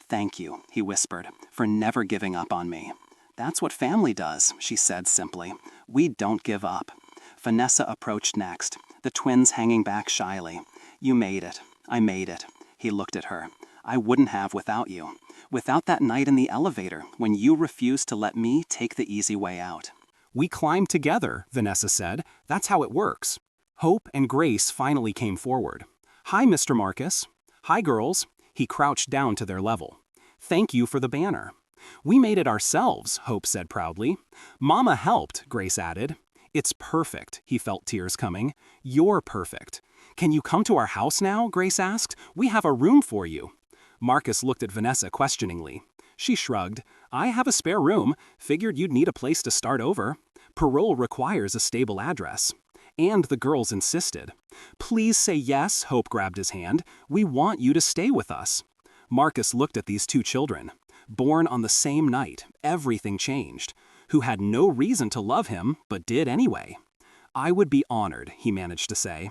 "Thank you," he whispered, "for never giving up on me." "That's what family does," she said simply. "We don't give up." Vanessa approached next, the twins hanging back shyly. "You made it. I made it." He looked at her. "I wouldn't have without you. Without that night in the elevator when you refused to let me take the easy way out." "We climbed together," Vanessa said. "That's how it works." Hope and Grace finally came forward. "Hi, Mr. Marcus." "Hi, girls." He crouched down to their level. "Thank you for the banner." "We made it ourselves," Hope said proudly. "Mama helped," Grace added. "It's perfect," he felt tears coming. "You're perfect." "Can you come to our house now?" Grace asked. "We have a room for you." Marcus looked at Vanessa questioningly. She shrugged. "I have a spare room. Figured you'd need a place to start over. Parole requires a stable address." And the girls insisted. "Please say yes," Hope grabbed his hand. "We want you to stay with us." Marcus looked at these two children. Born on the same night, everything changed. Who had no reason to love him, but did anyway. "I would be honored," he managed to say.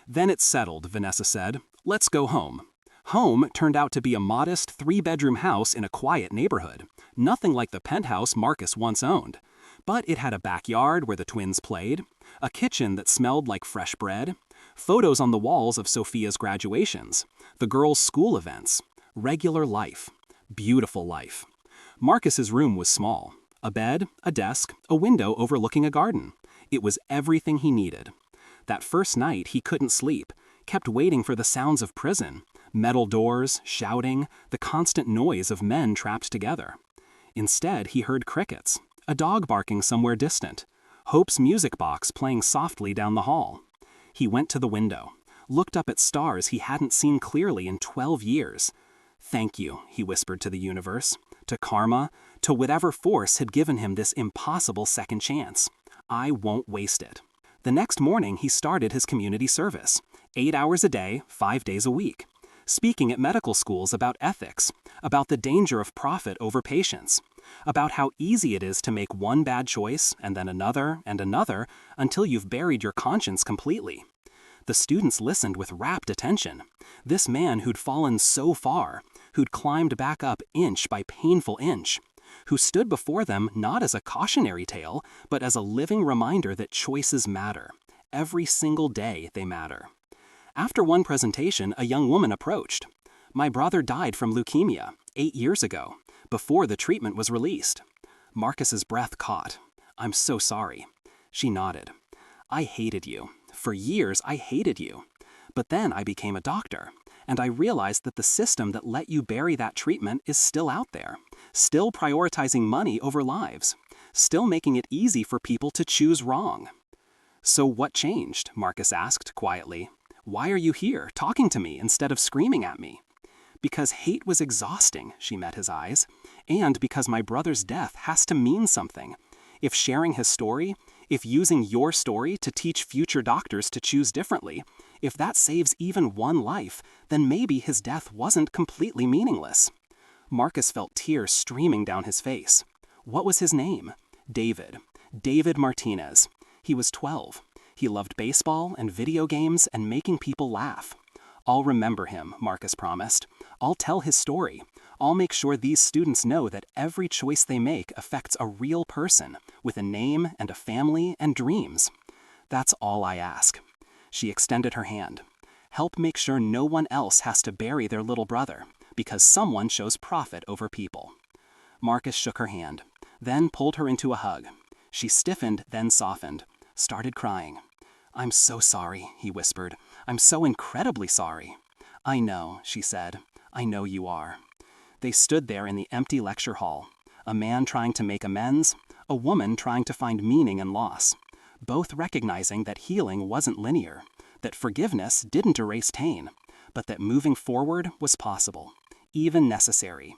"Then it's settled," Vanessa said. "Let's go home." Home turned out to be a modest 3-bedroom house in a quiet neighborhood. Nothing like the penthouse Marcus once owned. But it had a backyard where the twins played, a kitchen that smelled like fresh bread, photos on the walls of Sophia's graduations, the girls' school events, regular life, beautiful life. Marcus's room was small. A bed, a desk, a window overlooking a garden. It was everything he needed. That first night he couldn't sleep, kept waiting for the sounds of prison, metal doors, shouting, the constant noise of men trapped together. Instead, he heard crickets, a dog barking somewhere distant, Hope's music box playing softly down the hall. He went to the window, looked up at stars he hadn't seen clearly in 12 years. "Thank you," he whispered to the universe, to karma, to whatever force had given him this impossible second chance. "I won't waste it." The next morning he started his community service, 8 hours a day, 5 days a week, speaking at medical schools about ethics, about the danger of profit over patients, about how easy it is to make one bad choice and then another and another until you've buried your conscience completely. The students listened with rapt attention. This man who'd fallen so far, who'd climbed back up inch by painful inch, who stood before them not as a cautionary tale, but as a living reminder that choices matter. Every single day they matter. After one presentation, a young woman approached. "My brother died from leukemia 8 years ago, before the treatment was released." Marcus's breath caught. "I'm so sorry." She nodded. "I hated you. For years, I hated you. But then I became a doctor, and I realized that the system that let you bury that treatment is still out there, still prioritizing money over lives, still making it easy for people to choose wrong." "So what changed?" Marcus asked quietly. "Why are you here, talking to me instead of screaming at me?" "Because hate was exhausting," she met his eyes, "and because my brother's death has to mean something. If sharing his story, if using your story to teach future doctors to choose differently, if that saves even one life, then maybe his death wasn't completely meaningless." Marcus felt tears streaming down his face. What was his name? David. David Martinez. He was 12. He loved baseball and video games and making people laugh. "I'll remember him," Marcus promised. "I'll tell his story. I'll make sure these students know that every choice they make affects a real person with a name and a family and dreams. That's all I ask." She extended her hand. "Help make sure no one else has to bury their little brother because someone chose profit over people." Marcus shook her hand, then pulled her into a hug. She stiffened, then softened, started crying. "I'm so sorry," he whispered. "I'm so incredibly sorry." "I know," she said. "I know you are." They stood there in the empty lecture hall, a man trying to make amends, a woman trying to find meaning in loss, both recognizing that healing wasn't linear, that forgiveness didn't erase pain, but that moving forward was possible, even necessary.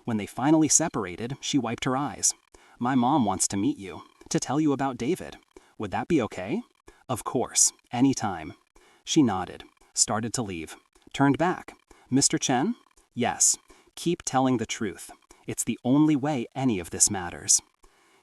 When they finally separated, she wiped her eyes. "My mom wants to meet you, to tell you about David. Would that be okay?" "Of course, any time." She nodded, started to leave, turned back. "Mr. Chen?" "Yes. Keep telling the truth. It's the only way any of this matters."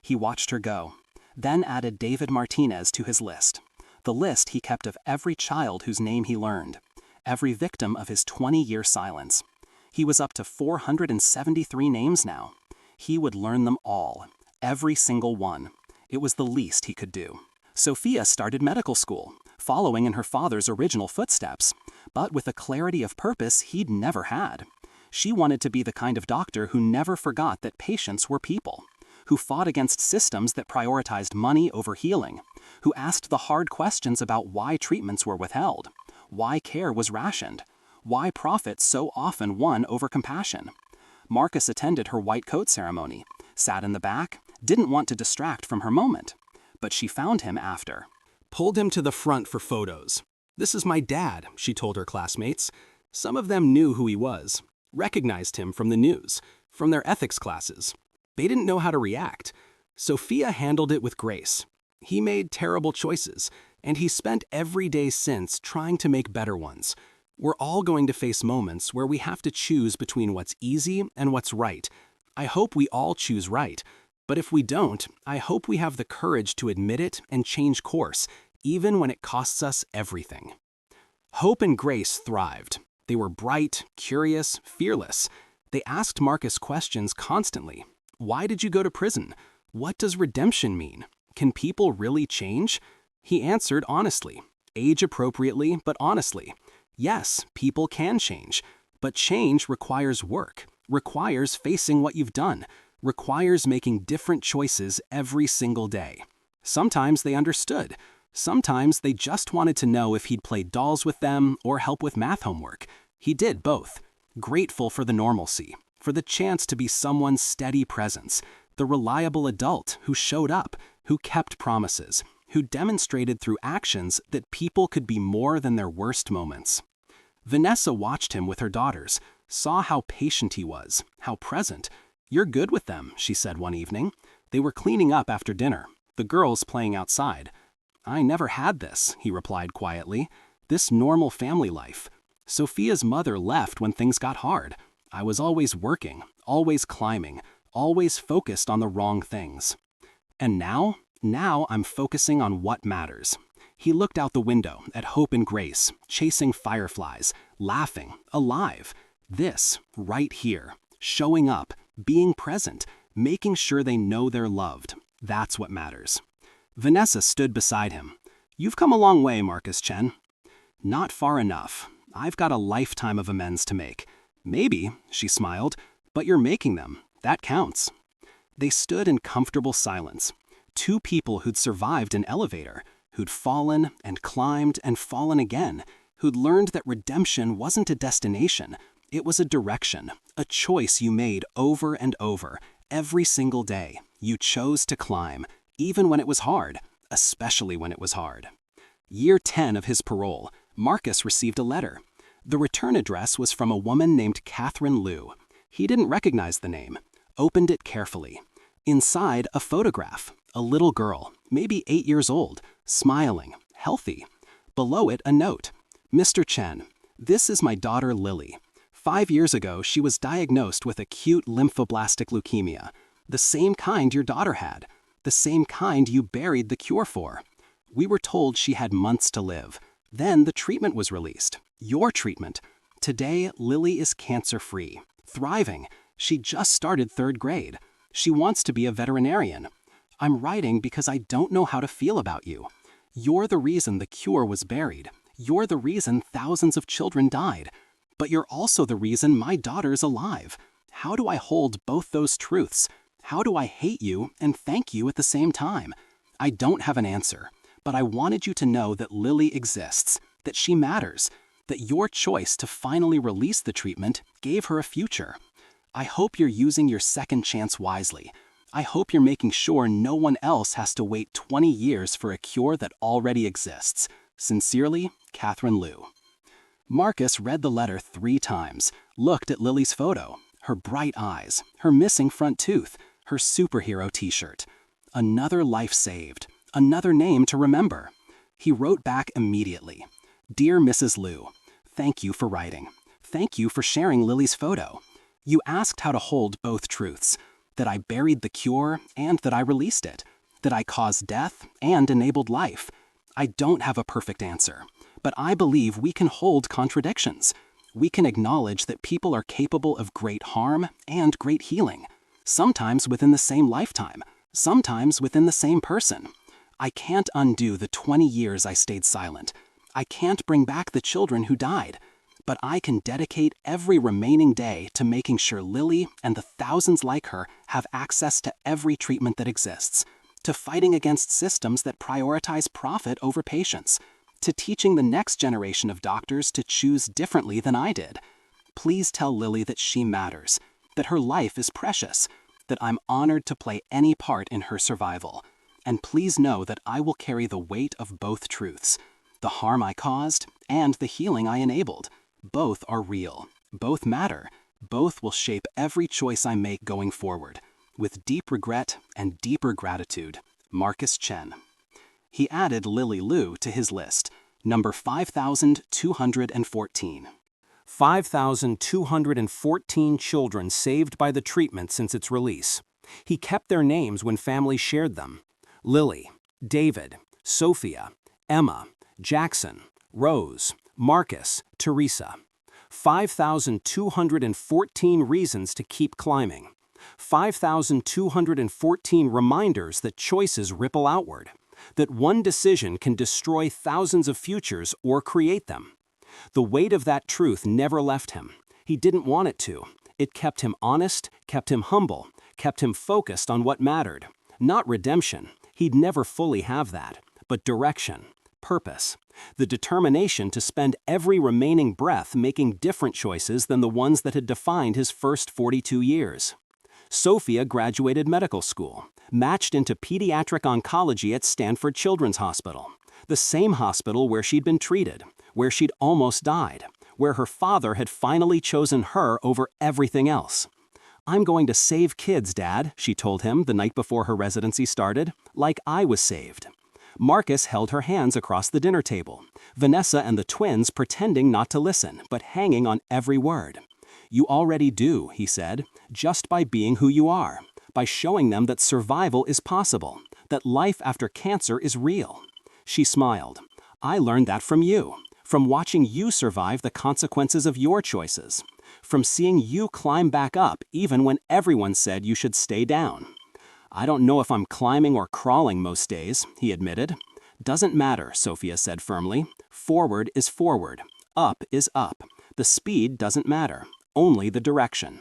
He watched her go, then added David Martinez to his list, the list he kept of every child whose name he learned, every victim of his 20-year silence. He was up to 473 names now. He would learn them all, every single one. It was the least he could do. Sophia started medical school, following in her father's original footsteps, but with a clarity of purpose he'd never had. She wanted to be the kind of doctor who never forgot that patients were people, who fought against systems that prioritized money over healing, who asked the hard questions about why treatments were withheld, why care was rationed, why profit so often won over compassion. Marcus attended her white coat ceremony, sat in the back, didn't want to distract from her moment. But she found him after. Pulled him to the front for photos. "This is my dad," she told her classmates. Some of them knew who he was, recognized him from the news, from their ethics classes. They didn't know how to react. Sophia handled it with grace. He made terrible choices, and he spent every day since trying to make better ones. We're all going to face moments where we have to choose between what's easy and what's right. I hope we all choose right. But if we don't, I hope we have the courage to admit it and change course, even when it costs us everything. Hope and Grace thrived. They were bright, curious, fearless. They asked Marcus questions constantly. Why did you go to prison? What does redemption mean? Can people really change? He answered honestly, age-appropriately, but honestly. Yes, people can change, but change requires work, requires facing what you've done, requires making different choices every single day. Sometimes they understood. Sometimes they just wanted to know if he'd play dolls with them or help with math homework. He did both. Grateful for the normalcy, for the chance to be someone's steady presence, the reliable adult who showed up, who kept promises, who demonstrated through actions that people could be more than their worst moments. Vanessa watched him with her daughters, saw how patient he was, how present. "You're good with them," she said one evening. They were cleaning up after dinner, the girls playing outside. "I never had this," he replied quietly. "This normal family life. Sophia's mother left when things got hard. I was always working, always climbing, always focused on the wrong things. And now I'm focusing on what matters." He looked out the window at Hope and Grace, chasing fireflies, laughing, alive. This, right here, showing up, being present, making sure they know they're loved. That's what matters. Vanessa stood beside him. "You've come a long way, Marcus Chen." "Not far enough. I've got a lifetime of amends to make." "Maybe," she smiled, "but you're making them. That counts." They stood in comfortable silence. Two people who'd survived an elevator, who'd fallen and climbed and fallen again, who'd learned that redemption wasn't a destination, it was a direction, a choice you made over and over, every single day. You chose to climb, even when it was hard, especially when it was hard. Year 10 of his parole, Marcus received a letter. The return address was from a woman named Catherine Liu. He didn't recognize the name, opened it carefully. Inside, a photograph, a little girl, maybe 8 years old, smiling, healthy. Below it, a note. "Mr. Chen, this is my daughter Lily. 5 years ago, she was diagnosed with acute lymphoblastic leukemia, the same kind your daughter had, the same kind you buried the cure for. We were told she had months to live. Then the treatment was released. Your treatment. Today, Lily is cancer-free. thriving. She just started 3rd grade. She wants to be a veterinarian. I'm writing because I don't know how to feel about you. You're the reason the cure was buried. You're the reason thousands of children died. But you're also the reason my daughter's alive. How do I hold both those truths? How do I hate you and thank you at the same time? I don't have an answer, but I wanted you to know that Lily exists, that she matters, that your choice to finally release the treatment gave her a future. I hope you're using your second chance wisely. I hope you're making sure no one else has to wait 20 years for a cure that already exists. Sincerely, Catherine Liu. Marcus read the letter 3 times, looked at Lily's photo, her bright eyes, her missing front tooth, her superhero t-shirt. Another life saved, another name to remember. He wrote back immediately. Dear Mrs. Liu, thank you for writing. Thank you for sharing Lily's photo. You asked how to hold both truths, that I buried the cure and that I released it, that I caused death and enabled life. I don't have a perfect answer, but I believe we can hold contradictions. We can acknowledge that people are capable of great harm and great healing, sometimes within the same lifetime, sometimes within the same person. I can't undo the 20 years I stayed silent. I can't bring back the children who died, but I can dedicate every remaining day to making sure Lily and the thousands like her have access to every treatment that exists, to fighting against systems that prioritize profit over patients, to teaching the next generation of doctors to choose differently than I did. Please tell Lily that she matters, that her life is precious, that I'm honored to play any part in her survival. And please know that I will carry the weight of both truths, the harm I caused and the healing I enabled. Both are real. Both matter. Both will shape every choice I make going forward. With deep regret and deeper gratitude, Marcus Chen. He added Lily Liu to his list, number 5,214. 5,214 children saved by the treatment since its release. He kept their names when families shared them. Lily, David, Sophia, Emma, Jackson, Rose, Marcus, Teresa. 5,214 reasons to keep climbing. 5,214 reminders that choices ripple outward, that one decision can destroy thousands of futures or create them. The weight of that truth never left him. He didn't want it to. It kept him honest, kept him humble, kept him focused on what mattered. Not redemption. He'd never fully have that, but direction, purpose, the determination to spend every remaining breath making different choices than the ones that had defined his first 42 years. Sophia graduated medical school, matched into pediatric oncology at Stanford Children's Hospital, the same hospital where she'd been treated, where she'd almost died, where her father had finally chosen her over everything else. I'm going to save kids, Dad, she told him the night before her residency started, like I was saved. Marcus held her hands across the dinner table, Vanessa and the twins pretending not to listen, but hanging on every word. You already do, he said, just by being who you are, by showing them that survival is possible, that life after cancer is real. She smiled. I learned that from you, from watching you survive the consequences of your choices, from seeing you climb back up even when everyone said you should stay down. I don't know if I'm climbing or crawling most days, he admitted. Doesn't matter, Sophia said firmly. Forward is forward. Up is up. The speed doesn't matter, only the direction.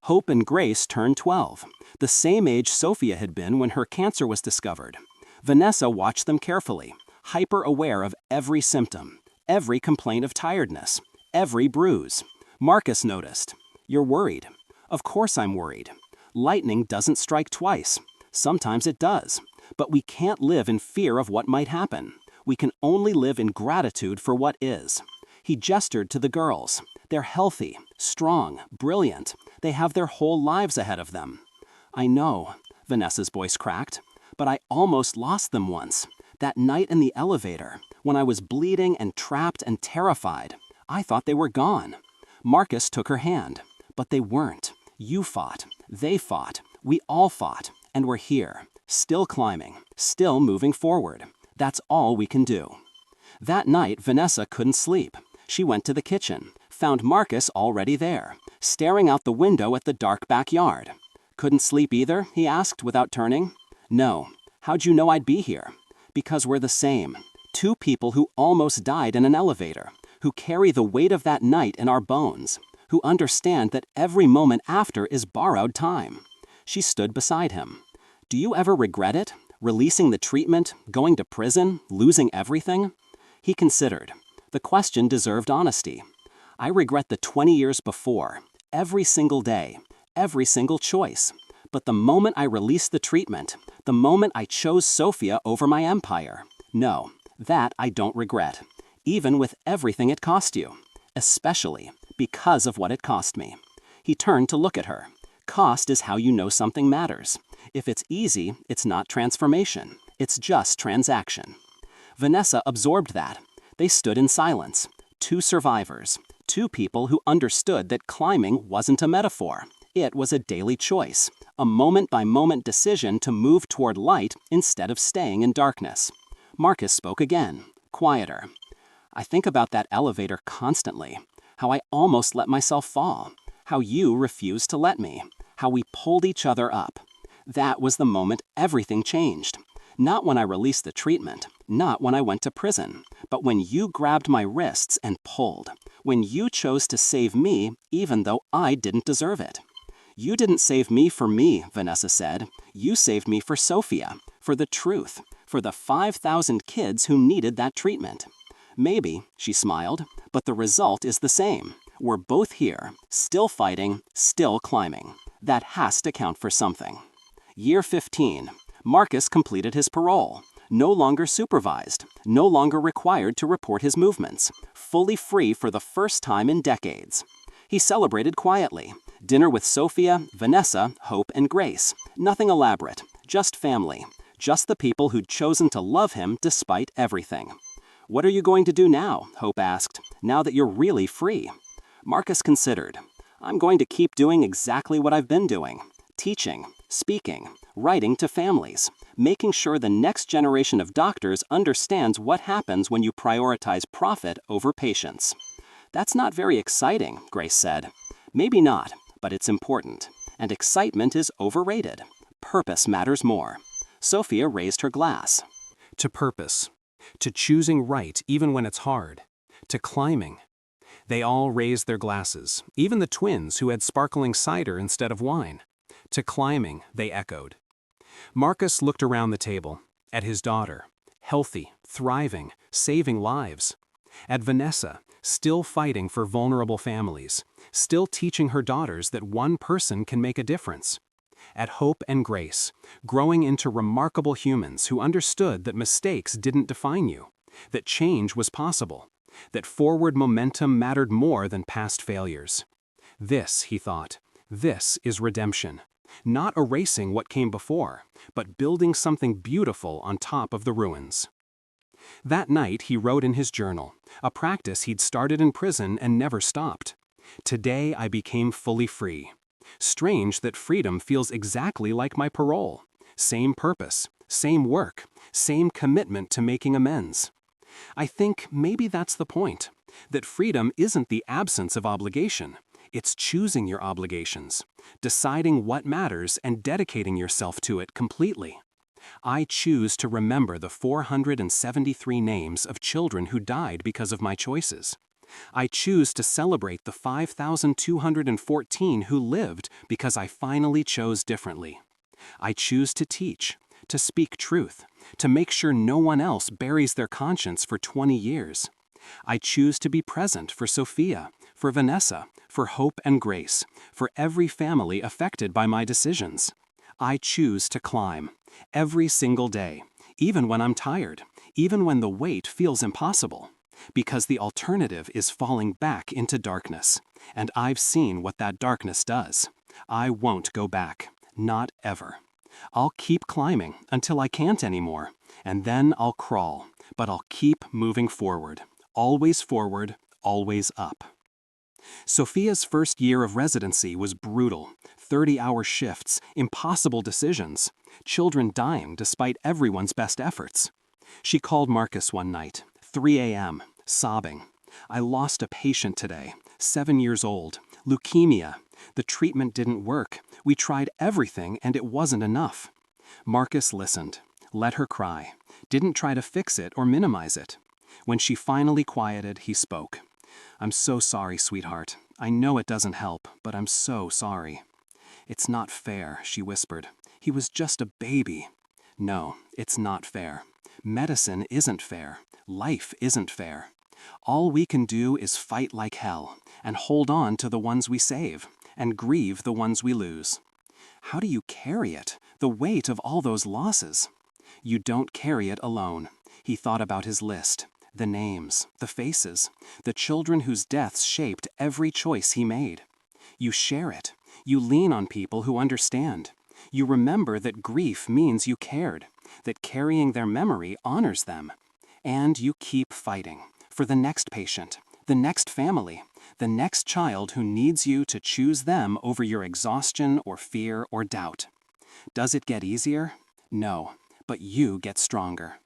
Hope and Grace turned 12, the same age Sophia had been when her cancer was discovered. Vanessa watched them carefully, hyper-aware of every symptom, every complaint of tiredness, every bruise. Marcus noticed. You're worried. Of course I'm worried. Lightning doesn't strike twice. Sometimes it does. But we can't live in fear of what might happen. We can only live in gratitude for what is. He gestured to the girls. They're healthy, strong, brilliant. They have their whole lives ahead of them. I know, Vanessa's voice cracked, but I almost lost them once. That night in the elevator, when I was bleeding and trapped and terrified, I thought they were gone. Marcus took her hand, but they weren't. You fought, they fought, we all fought, and we're here, still climbing, still moving forward. That's all we can do. That night, Vanessa couldn't sleep. She went to the kitchen, found Marcus already there, staring out the window at the dark backyard. "Couldn't sleep either?" he asked without turning. "No. How'd you know I'd be here?" "Because we're the same. Two people who almost died in an elevator, who carry the weight of that night in our bones, who understand that every moment after is borrowed time." She stood beside him. "Do you ever regret it? Releasing the treatment, going to prison, losing everything?" He considered. The question deserved honesty. "I regret the 20 years before, every single day, every single choice. But the moment I released the treatment, the moment I chose Sophia over my empire, no, that I don't regret, even with everything it cost you, especially because of what it cost me." He turned to look at her. Cost is how you know something matters. If it's easy, it's not transformation. It's just transaction. Vanessa absorbed that. They stood in silence. Two survivors. Two people who understood that climbing wasn't a metaphor. It was a daily choice. A moment-by-moment decision to move toward light instead of staying in darkness. Marcus spoke again, quieter. "I think about that elevator constantly. How I almost let myself fall. How you refused to let me. How we pulled each other up. That was the moment everything changed. Not when I released the treatment, not when I went to prison, but when you grabbed my wrists and pulled. When you chose to save me even though I didn't deserve it." "You didn't save me for me," Vanessa said. "You saved me for Sophia, for the truth, for the 5,000 kids who needed that treatment." "Maybe," she smiled, "but the result is the same. We're both here, still fighting, still climbing. That has to count for something." Year 15. Marcus completed his parole. No longer supervised, no longer required to report his movements. Fully free for the first time in decades. He celebrated quietly. Dinner with Sophia, Vanessa, Hope, and Grace. Nothing elaborate, just family. Just the people who'd chosen to love him despite everything. "What are you going to do now?" Hope asked, "now that you're really free?" Marcus considered. "I'm going to keep doing exactly what I've been doing. Teaching, speaking, writing to families, making sure the next generation of doctors understands what happens when you prioritize profit over patients." "That's not very exciting," Grace said. "Maybe not, but it's important. And excitement is overrated. Purpose matters more." Sophia raised her glass. To purpose. To choosing right even when it's hard. To climbing. They all raised their glasses, even the twins who had sparkling cider instead of wine. To climbing, they echoed. Marcus looked around the table, at his daughter, healthy, thriving, saving lives. At Vanessa, still fighting for vulnerable families, still teaching her daughters that one person can make a difference. At Hope and Grace, growing into remarkable humans who understood that mistakes didn't define you, that change was possible, that forward momentum mattered more than past failures. This, he thought, this is redemption. Not erasing what came before, but building something beautiful on top of the ruins. That night he wrote in his journal, a practice he'd started in prison and never stopped. "Today I became fully free. Strange that freedom feels exactly like my parole. Same purpose, same work, same commitment to making amends. I think maybe that's the point, that freedom isn't the absence of obligation. It's choosing your obligations, deciding what matters and dedicating yourself to it completely. I choose to remember the 473 names of children who died because of my choices. I choose to celebrate the 5,214 who lived because I finally chose differently. I choose to teach, to speak truth, to make sure no one else buries their conscience for 20 years. I choose to be present for Sophia, for Vanessa, for Hope and Grace, for every family affected by my decisions. I choose to climb, every single day, even when I'm tired, even when the weight feels impossible. Because the alternative is falling back into darkness, and I've seen what that darkness does. I won't go back, not ever. I'll keep climbing until I can't anymore, and then I'll crawl, but I'll keep moving forward, always up." Sophia's first year of residency was brutal. 30-hour shifts, impossible decisions, children dying despite everyone's best efforts. She called Marcus one night, 3 a.m., sobbing. "I lost a patient today, 7 years old, leukemia, The treatment didn't work. We tried everything and it wasn't enough. Marcus listened, let her cry, didn't try to fix it or minimize it. When she finally quieted, he spoke. "I'm so sorry, sweetheart. I know it doesn't help, but I'm so sorry." "It's not fair," she whispered. "He was just a baby." "No, it's not fair. Medicine isn't fair. Life isn't fair. All we can do is fight like hell, and hold on to the ones we save, and grieve the ones we lose." "How do you carry it, the weight of all those losses?" "You don't carry it alone." He thought about his list, the names, the faces, the children whose deaths shaped every choice he made. You share it. You lean on people who understand. You remember that grief means you cared, that carrying their memory honors them. And you keep fighting for the next patient, the next family, the next child who needs you to choose them over your exhaustion or fear or doubt. Does it get easier? No, but you get stronger.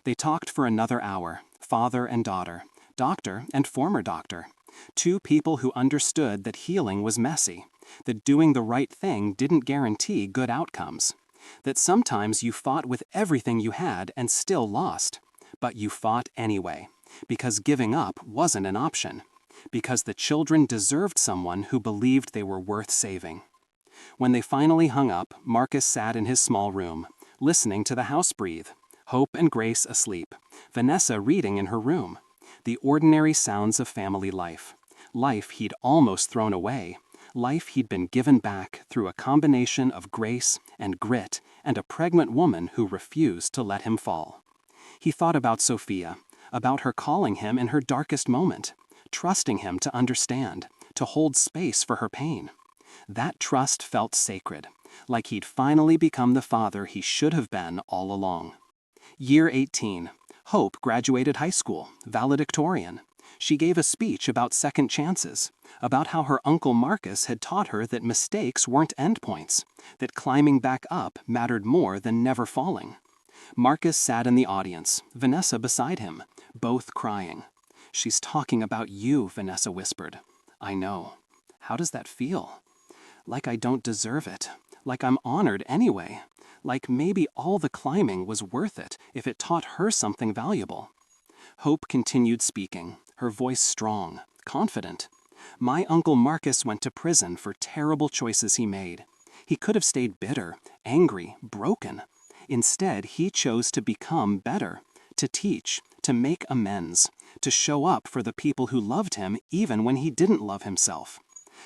They talked for another hour, father and daughter, doctor and former doctor. Two people who understood that healing was messy, that doing the right thing didn't guarantee good outcomes, that sometimes you fought with everything you had and still lost, but you fought anyway, because giving up wasn't an option, because the children deserved someone who believed they were worth saving. When they finally hung up, Marcus sat in his small room, listening to the house breathe, Hope and Grace asleep, Vanessa reading in her room. The ordinary sounds of family life. Life he'd almost thrown away. Life he'd been given back through a combination of grace and grit and a pregnant woman who refused to let him fall. He thought about Sophia, about her calling him in her darkest moment, trusting him to understand, to hold space for her pain. That trust felt sacred, like he'd finally become the father he should have been all along. Year 18. Hope graduated high school, valedictorian. She gave a speech about second chances, about how her uncle Marcus had taught her that mistakes weren't endpoints, that climbing back up mattered more than never falling. Marcus sat in the audience, Vanessa beside him, both crying. "She's talking about you," Vanessa whispered. "I know. How does that feel?" "Like I don't deserve it. Like I'm honored anyway. Like maybe all the climbing was worth it if it taught her something valuable." Hope continued speaking, her voice strong, confident. "My uncle Marcus went to prison for terrible choices he made. He could have stayed bitter, angry, broken. Instead, he chose to become better, to teach, to make amends, to show up for the people who loved him even when he didn't love himself.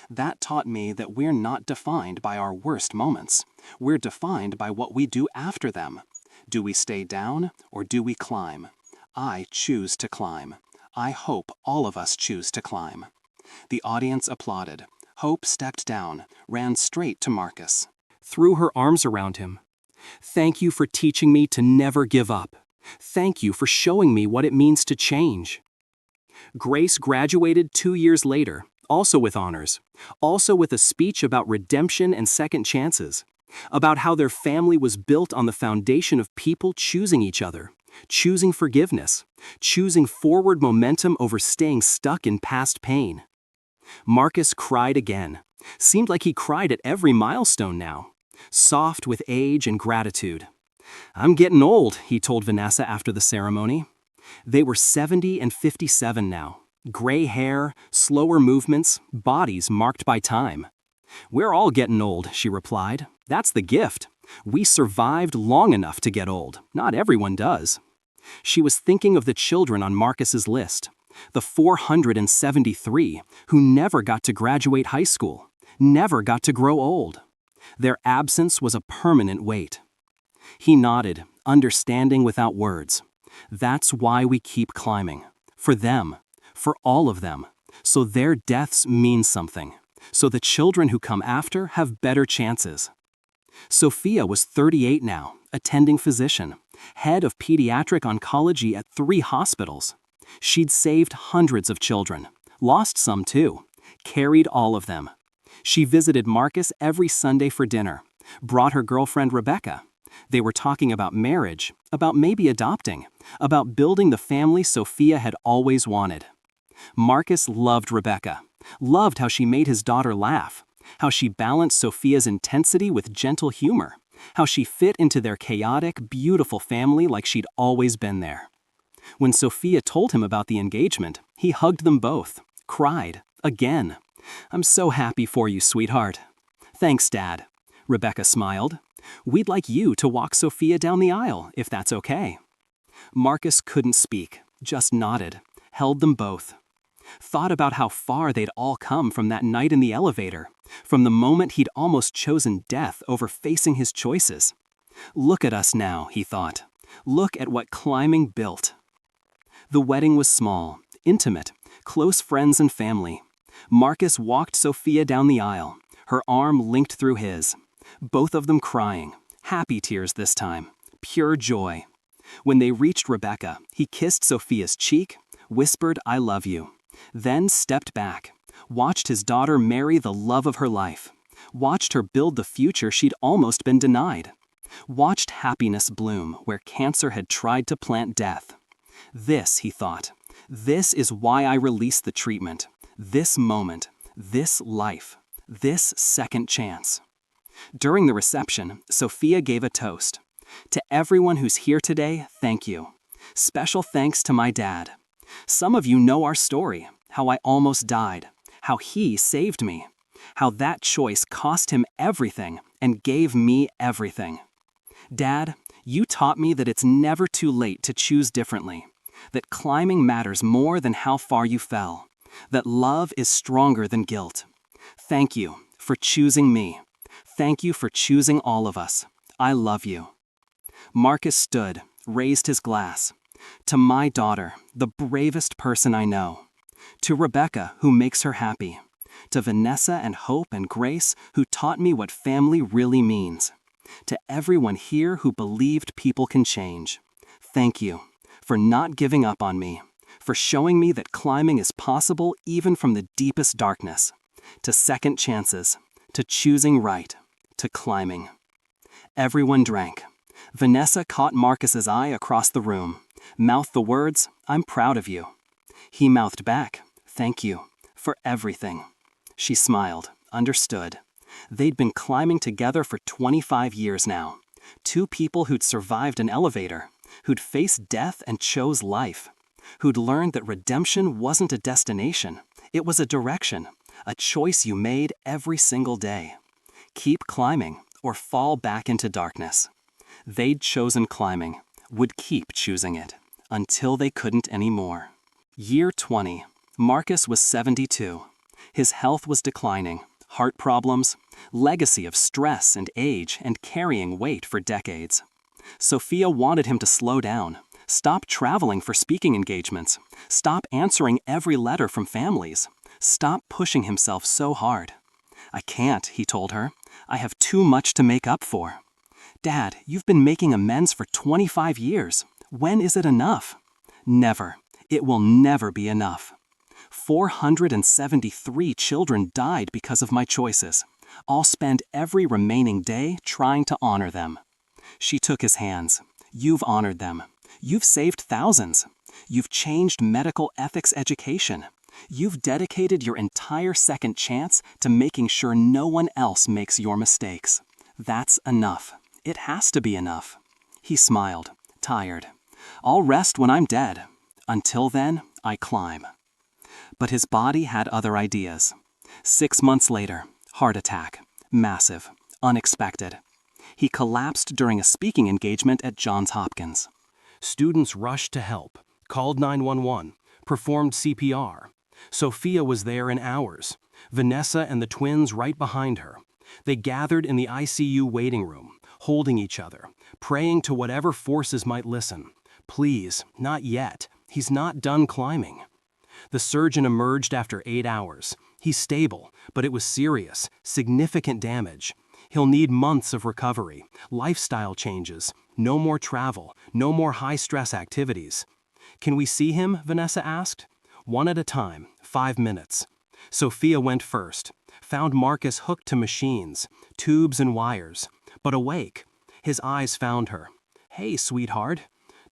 That taught me that we're not defined by our worst moments. We're defined by what we do after them. Do we stay down or do we climb? I choose to climb. I hope all of us choose to climb." The audience applauded. Hope stepped down, ran straight to Marcus, threw her arms around him. "Thank you for teaching me to never give up. Thank you for showing me what it means to change." Grace graduated 2 years later, also with honors, also with a speech about redemption and second chances, about how their family was built on the foundation of people choosing each other, choosing forgiveness, choosing forward momentum over staying stuck in past pain. Marcus cried again. Seemed like he cried at every milestone now, soft with age and gratitude. "I'm getting old," he told Vanessa after the ceremony. They were 70 and 57 now. Gray hair, slower movements, bodies marked by time. "We're all getting old," she replied. "That's the gift. We survived long enough to get old. Not everyone does." She was thinking of the children on Marcus's list, the 473 who never got to graduate high school, never got to grow old. Their absence was a permanent weight. He nodded, understanding without words. That's why we keep climbing. For them. For all of them. So their deaths mean something. So the children who come after have better chances. Sophia was 38 now, attending physician, head of pediatric oncology at 3 hospitals. She'd saved hundreds of children, lost some too, carried all of them. She visited Marcus every Sunday for dinner, brought her girlfriend Rebecca. They were talking about marriage, about maybe adopting, about building the family Sophia had always wanted. Marcus loved Rebecca, loved how she made his daughter laugh, How she balanced Sophia's intensity with gentle humor. How she fit into their chaotic, beautiful family like she'd always been there. When Sophia told him about the engagement, he hugged them both, cried, again. "I'm so happy for you, sweetheart." "Thanks, Dad." Rebecca smiled. "We'd like you to walk Sophia down the aisle, if that's okay." Marcus couldn't speak, just nodded, held them both. Thought about how far they'd all come from that night in the elevator, from the moment he'd almost chosen death over facing his choices. Look at us now, he thought. Look at what climbing built. The wedding was small, intimate, close friends and family. Marcus walked Sophia down the aisle, her arm linked through his. Both of them crying, happy tears this time, pure joy. When they reached Rebecca, he kissed Sophia's cheek, whispered, "I love you," then stepped back, watched his daughter marry the love of her life, watched her build the future she'd almost been denied, watched happiness bloom where cancer had tried to plant death. This, he thought, this is why I released the treatment, this moment, this life, this second chance. During the reception, Sophia gave a toast. "To everyone who's here today, thank you. Special thanks to my dad. Some of you know our story, how I almost died, how he saved me, how that choice cost him everything and gave me everything. Dad, you taught me that it's never too late to choose differently, that climbing matters more than how far you fell, that love is stronger than guilt. Thank you for choosing me. Thank you for choosing all of us. I love you." Marcus stood, raised his glass. "To my daughter, the bravest person I know. To Rebecca, who makes her happy. To Vanessa and Hope and Grace, who taught me what family really means. To everyone here who believed people can change. Thank you for not giving up on me, for showing me that climbing is possible even from the deepest darkness. To second chances, to choosing right, to climbing." Everyone drank. Vanessa caught Marcus's eye across the room, mouthed the words, "I'm proud of you." He mouthed back, "Thank you, for everything." She smiled, understood. They'd been climbing together for 25 years now. Two people who'd survived an elevator, who'd faced death and chose life, who'd learned that redemption wasn't a destination, it was a direction, a choice you made every single day. Keep climbing or fall back into darkness. They'd chosen climbing, would keep choosing it, until they couldn't anymore. Year 20. Marcus was 72. His health was declining, heart problems, legacy of stress and age and carrying weight for decades. Sophia wanted him to slow down, stop traveling for speaking engagements, stop answering every letter from families, stop pushing himself so hard. "I can't," he told her. "I have too much to make up for." "Dad, you've been making amends for 25 years. When is it enough?" "Never. It will never be enough. 473 children died because of my choices. I'll spend every remaining day trying to honor them." She took his hands. "You've honored them. You've saved thousands. You've changed medical ethics education. You've dedicated your entire second chance to making sure no one else makes your mistakes. That's enough. It has to be enough." He smiled, tired. "I'll rest when I'm dead. Until then, I climb." But his body had other ideas. 6 months later, heart attack. Massive. Unexpected. He collapsed during a speaking engagement at Johns Hopkins. Students rushed to help, called 911, performed CPR. Sophia was there in hours. Vanessa and the twins right behind her. They gathered in the ICU waiting room, holding each other, praying to whatever forces might listen. "Please, not yet. He's not done climbing." The surgeon emerged after 8 hours. "He's stable, but it was serious, significant damage. He'll need months of recovery, lifestyle changes, no more travel, no more high-stress activities." "Can we see him?" Vanessa asked. "One at a time, 5 minutes." Sophia went first, found Marcus hooked to machines, tubes and wires, but awake. His eyes found her. "Hey, sweetheart."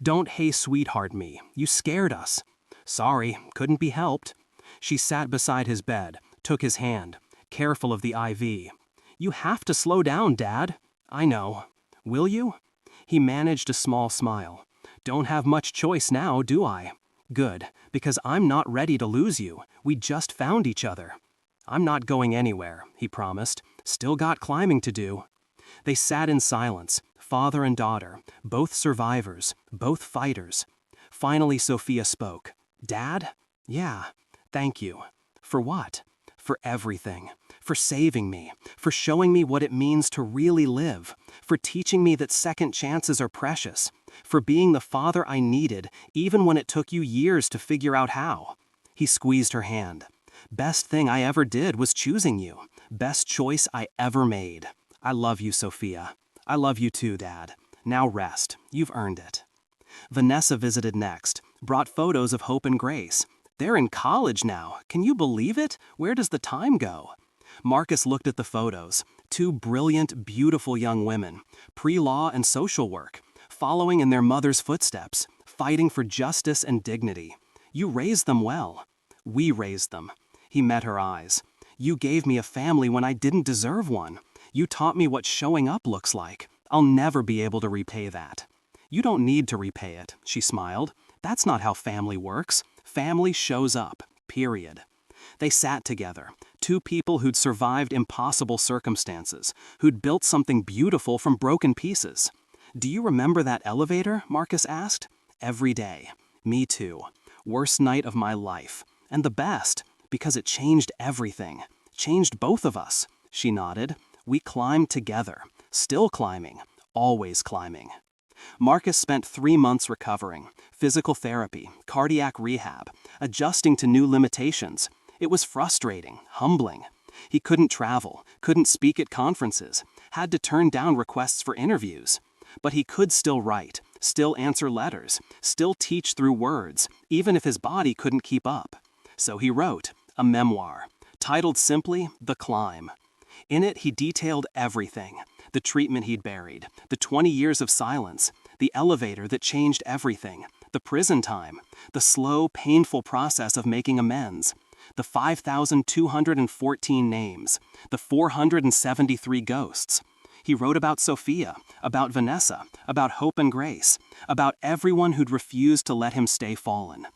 "Don't hey, sweetheart me. You scared us." "Sorry, couldn't be helped." She sat beside his bed, took his hand. Careful of the IV. You have to slow down, Dad. I know. Will you? He managed a small smile. Don't have much choice now, do I? Good, because I'm not ready to lose you. We just found each other. I'm not going anywhere, he promised. Still got climbing to do. They sat in silence, father and daughter, both survivors, both fighters. Finally, Sophia spoke. Dad? Yeah, thank you. For what? For everything. For saving me. For showing me what it means to really live. For teaching me that second chances are precious. For being the father I needed, even when it took you years to figure out how. He squeezed her hand. Best thing I ever did was choosing you. Best choice I ever made. I love you, Sophia. I love you too, Dad. Now rest. You've earned it. Vanessa visited next, brought photos of Hope and Grace. They're in college now. Can you believe it? Where does the time go? Marcus looked at the photos. Two brilliant, beautiful young women, pre-law and social work, following in their mother's footsteps, fighting for justice and dignity. You raised them well. We raised them. He met her eyes. You gave me a family when I didn't deserve one. You taught me what showing up looks like. I'll never be able to repay that. You don't need to repay it, she smiled. That's not how family works. Family shows up, period. They sat together, two people who'd survived impossible circumstances, who'd built something beautiful from broken pieces. Do you remember that elevator? Marcus asked. Every day. Me too. Worst night of my life. And the best, because it changed everything. Changed both of us. She nodded. We climbed together. Still climbing. Always climbing. Marcus spent 3 months recovering, physical therapy, cardiac rehab, adjusting to new limitations. It was frustrating, humbling. He couldn't travel, couldn't speak at conferences, had to turn down requests for interviews. But he could still write, still answer letters, still teach through words, even if his body couldn't keep up. So he wrote a memoir, titled simply The Climb. In it, he detailed everything. The treatment he'd buried, the 20 years of silence, the elevator that changed everything, the prison time, the slow, painful process of making amends, the 5,214 names, the 473 ghosts. He wrote about Sophia, about Vanessa, about Hope and Grace, about everyone who'd refused to let him stay fallen.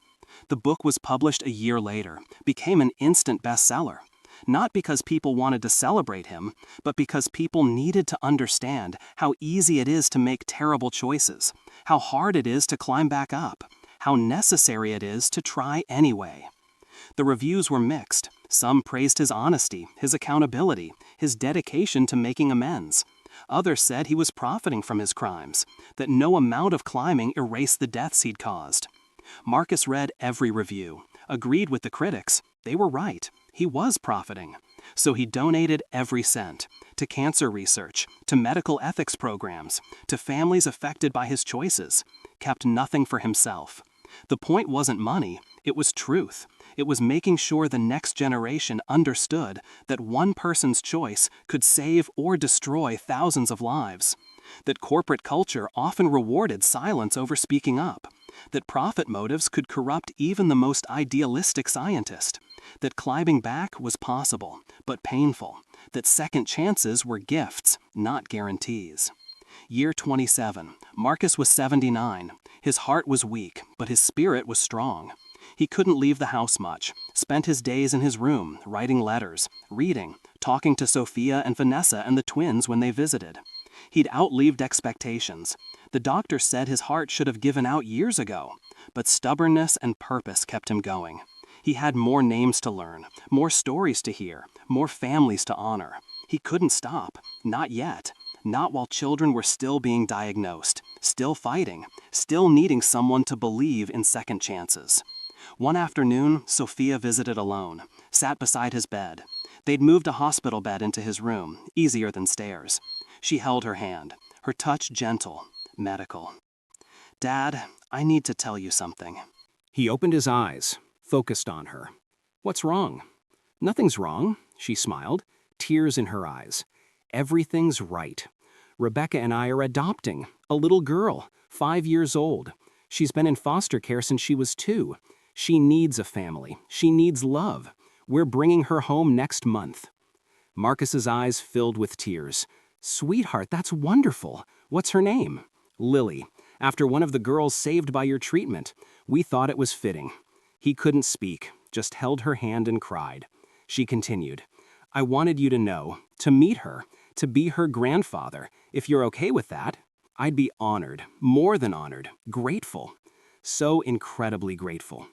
The book was published a year later, became an instant bestseller. Not because people wanted to celebrate him, but because people needed to understand how easy it is to make terrible choices, how hard it is to climb back up, how necessary it is to try anyway. The reviews were mixed. Some praised his honesty, his accountability, his dedication to making amends. Others said he was profiting from his crimes, that no amount of climbing erased the deaths he'd caused. Marcus read every review, agreed with the critics. They were right. He was profiting. So he donated every cent to cancer research, to medical ethics programs, to families affected by his choices, kept nothing for himself. The point wasn't money, it was truth. It was making sure the next generation understood that one person's choice could save or destroy thousands of lives. That corporate culture often rewarded silence over speaking up. That profit motives could corrupt even the most idealistic scientist. That climbing back was possible, but painful. That second chances were gifts, not guarantees. Year 27. Marcus was 79. His heart was weak, but his spirit was strong. He couldn't leave the house much, spent his days in his room, writing letters, reading, talking to Sophia and Vanessa and the twins when they visited. He'd outlived expectations. The doctor said his heart should have given out years ago, but stubbornness and purpose kept him going. He had more names to learn, more stories to hear, more families to honor. He couldn't stop, not yet, not while children were still being diagnosed, still fighting, still needing someone to believe in second chances. One afternoon, Sophia visited alone, sat beside his bed. They'd moved a hospital bed into his room, easier than stairs. She held her hand, her touch gentle, medical. "Dad, I need to tell you something." He opened his eyes, focused on her. "What's wrong?" "Nothing's wrong," she smiled, tears in her eyes. "Everything's right. Rebecca and I are adopting a little girl, 5 years old. She's been in foster care since she was 2. She needs a family. She needs love. We're bringing her home next month." Marcus's eyes filled with tears. Sweetheart, that's wonderful. What's her name? Lily. After one of the girls saved by your treatment. We thought it was fitting. He couldn't speak, just held her hand and cried. She continued, I wanted you to know, to meet her, to be her grandfather. If you're okay with that, I'd be honored, more than honored, grateful. So incredibly grateful.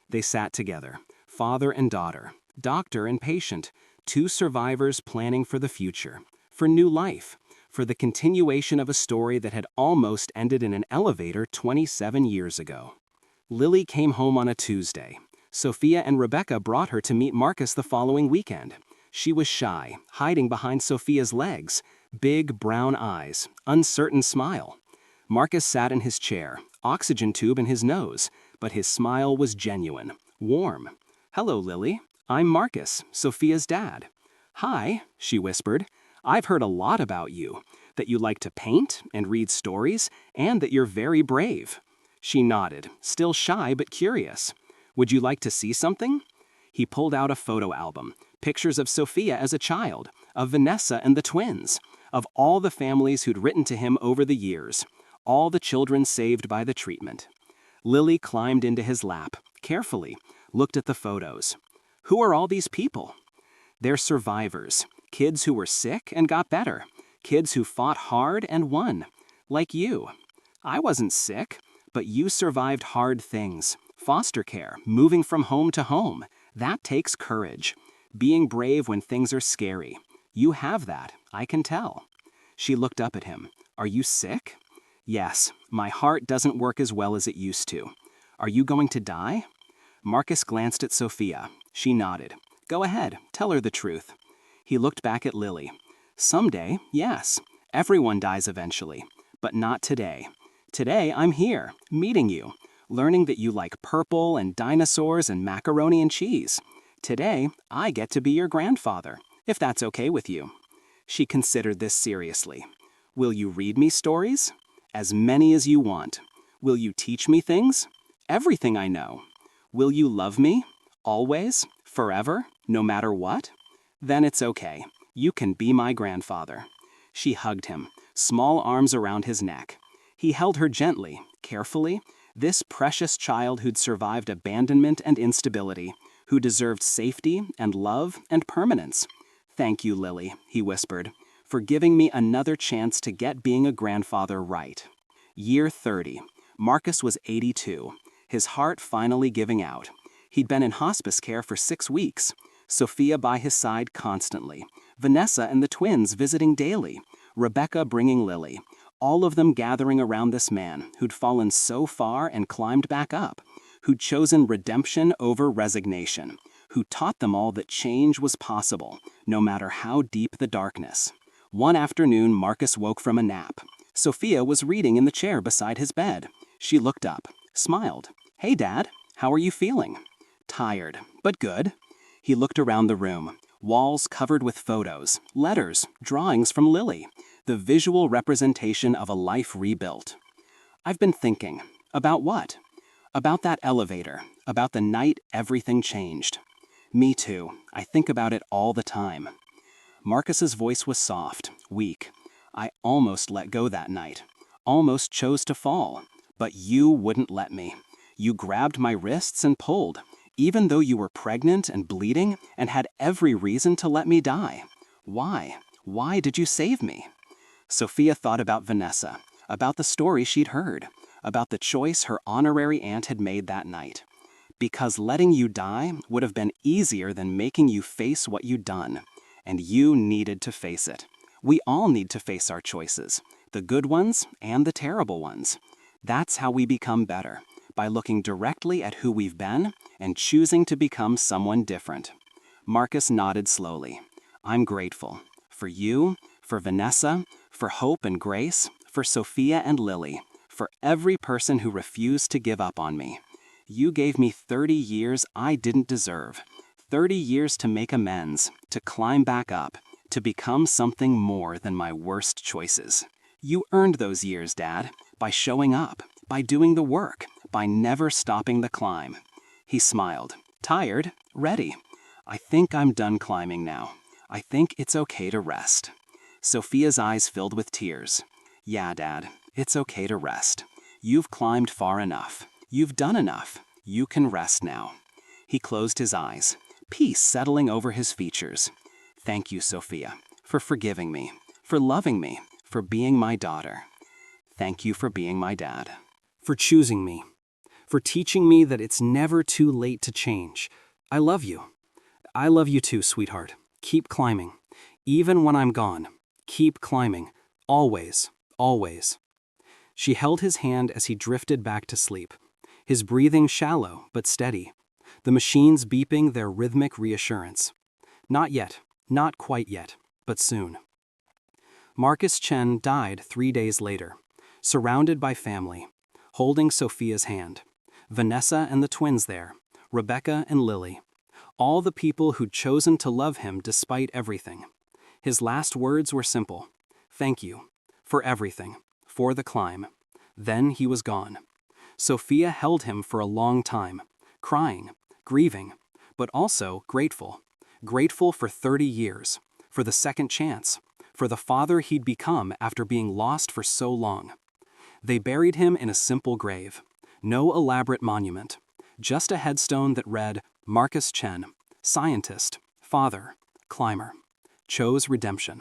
They sat together, father and daughter, doctor and patient, two survivors planning for the future, for new life, for the continuation of a story that had almost ended in an elevator 27 years ago. Lily came home on a Tuesday. Sophia and Rebecca brought her to meet Marcus the following weekend. She was shy, hiding behind Sophia's legs, big brown eyes, uncertain smile. Marcus sat in his chair, oxygen tube in his nose, but his smile was genuine, warm. Hello, Lily. I'm Marcus, Sophia's dad. Hi, she whispered. I've heard a lot about you, that you like to paint and read stories, and that you're very brave. She nodded, still shy but curious. Would you like to see something? He pulled out a photo album, pictures of Sophia as a child, of Vanessa and the twins, of all the families who'd written to him over the years, all the children saved by the treatment. Lily climbed into his lap, carefully, looked at the photos. Who are all these people? They're survivors, kids who were sick and got better, kids who fought hard and won, like you. I wasn't sick, but you survived hard things. Foster care, moving from home to home. That takes courage. Being brave when things are scary. You have that, I can tell. She looked up at him. Are you sick? Yes, my heart doesn't work as well as it used to. Are you going to die? Marcus glanced at Sophia. She nodded. Go ahead, tell her the truth. He looked back at Lily. Someday, yes. Everyone dies eventually. But not today. Today, I'm here, meeting you, learning that you like purple and dinosaurs and macaroni and cheese. Today, I get to be your grandfather, if that's okay with you. She considered this seriously. Will you read me stories? As many as you want. Will you teach me things? Everything I know. Will you love me? Always? Forever? No matter what? Then it's okay. You can be my grandfather. She hugged him, small arms around his neck. He held her gently, carefully, this precious child who'd survived abandonment and instability, who deserved safety and love and permanence. Thank you, Lily, he whispered, for giving me another chance to get being a grandfather right. Year 30. Marcus was 82, his heart finally giving out. He'd been in hospice care for 6 weeks, Sophia by his side constantly, Vanessa and the twins visiting daily, Rebecca bringing Lily, all of them gathering around this man who'd fallen so far and climbed back up, who'd chosen redemption over resignation, who taught them all that change was possible, no matter how deep the darkness. One afternoon, Marcus woke from a nap. Sophia was reading in the chair beside his bed. She looked up, smiled. Hey, Dad, how are you feeling? Tired, but good. He looked around the room, walls covered with photos, letters, drawings from Lily, the visual representation of a life rebuilt. I've been thinking. About what? About that elevator, about the night everything changed. Me too. I think about it all the time. Marcus's voice was soft, weak. I almost let go that night, almost chose to fall, but you wouldn't let me. You grabbed my wrists and pulled, even though you were pregnant and bleeding and had every reason to let me die. Why? Why did you save me? Sophia thought about Vanessa, about the story she'd heard, about the choice her honorary aunt had made that night. Because letting you die would have been easier than making you face what you'd done. And you needed to face it. We all need to face our choices, the good ones and the terrible ones. That's how we become better, by looking directly at who we've been and choosing to become someone different. Marcus nodded slowly. I'm grateful. For you, for Vanessa, for Hope and Grace, for Sophia and Lily, for every person who refused to give up on me. You gave me 30 years I didn't deserve. 30 years to make amends, to climb back up, to become something more than my worst choices. You earned those years, Dad, by showing up, by doing the work, by never stopping the climb. He smiled. Tired? Ready. I think I'm done climbing now. I think it's okay to rest. Sophia's eyes filled with tears. Yeah, Dad, it's okay to rest. You've climbed far enough. You've done enough. You can rest now. He closed his eyes, peace settling over his features. Thank you, Sophia, for forgiving me, for loving me, for being my daughter. Thank you for being my dad. For choosing me. For teaching me that it's never too late to change. I love you. I love you too, sweetheart. Keep climbing. Even when I'm gone. Keep climbing. Always, always. She held his hand as he drifted back to sleep, his breathing shallow but steady, the machines beeping their rhythmic reassurance. Not yet, not quite yet, but soon. Marcus Chen died 3 days later, surrounded by family, holding Sophia's hand. Vanessa and the twins there, Rebecca and Lily, all the people who'd chosen to love him despite everything. His last words were simple. Thank you. For everything. For the climb. Then he was gone. Sophia held him for a long time, crying, grieving, but also grateful. Grateful for 30 years, for the second chance, for the father he'd become after being lost for so long. They buried him in a simple grave. No elaborate monument. Just a headstone that read, Marcus Chen, scientist, father, climber. Chose redemption.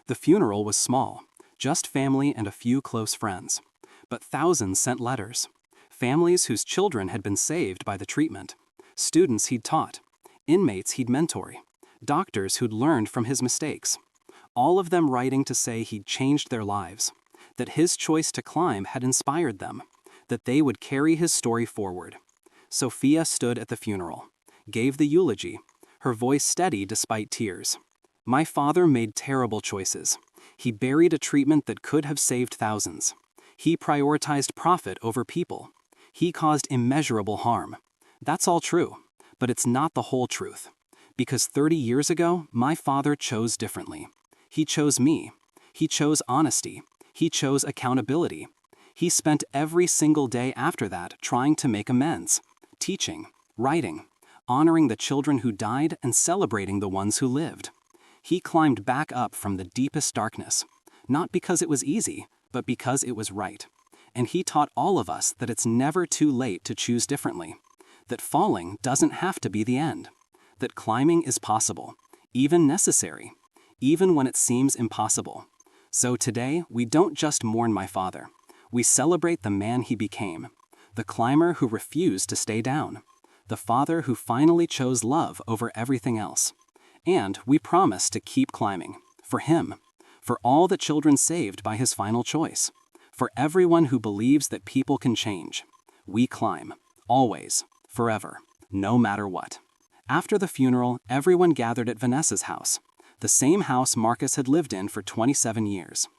The funeral was small, just family and a few close friends. But thousands sent letters. Families whose children had been saved by the treatment. Students he'd taught. Inmates he'd mentored. Doctors who'd learned from his mistakes. All of them writing to say he'd changed their lives. That his choice to climb had inspired them. That they would carry his story forward. Sophia stood at the funeral, gave the eulogy, her voice steady despite tears. My father made terrible choices. He buried a treatment that could have saved thousands. He prioritized profit over people. He caused immeasurable harm. That's all true, but it's not the whole truth. Because 30 years ago, my father chose differently. He chose me. He chose honesty. He chose accountability. He spent every single day after that trying to make amends, teaching, writing, honoring the children who died and celebrating the ones who lived. He climbed back up from the deepest darkness, not because it was easy, but because it was right. And he taught all of us that it's never too late to choose differently, that falling doesn't have to be the end, that climbing is possible, even necessary, even when it seems impossible. So today, we don't just mourn my father. We celebrate the man he became, the climber who refused to stay down, the father who finally chose love over everything else. And we promise to keep climbing, for him, for all the children saved by his final choice, for everyone who believes that people can change. We climb, always, forever, no matter what. After the funeral, everyone gathered at Vanessa's house, the same house Marcus had lived in for 27 years.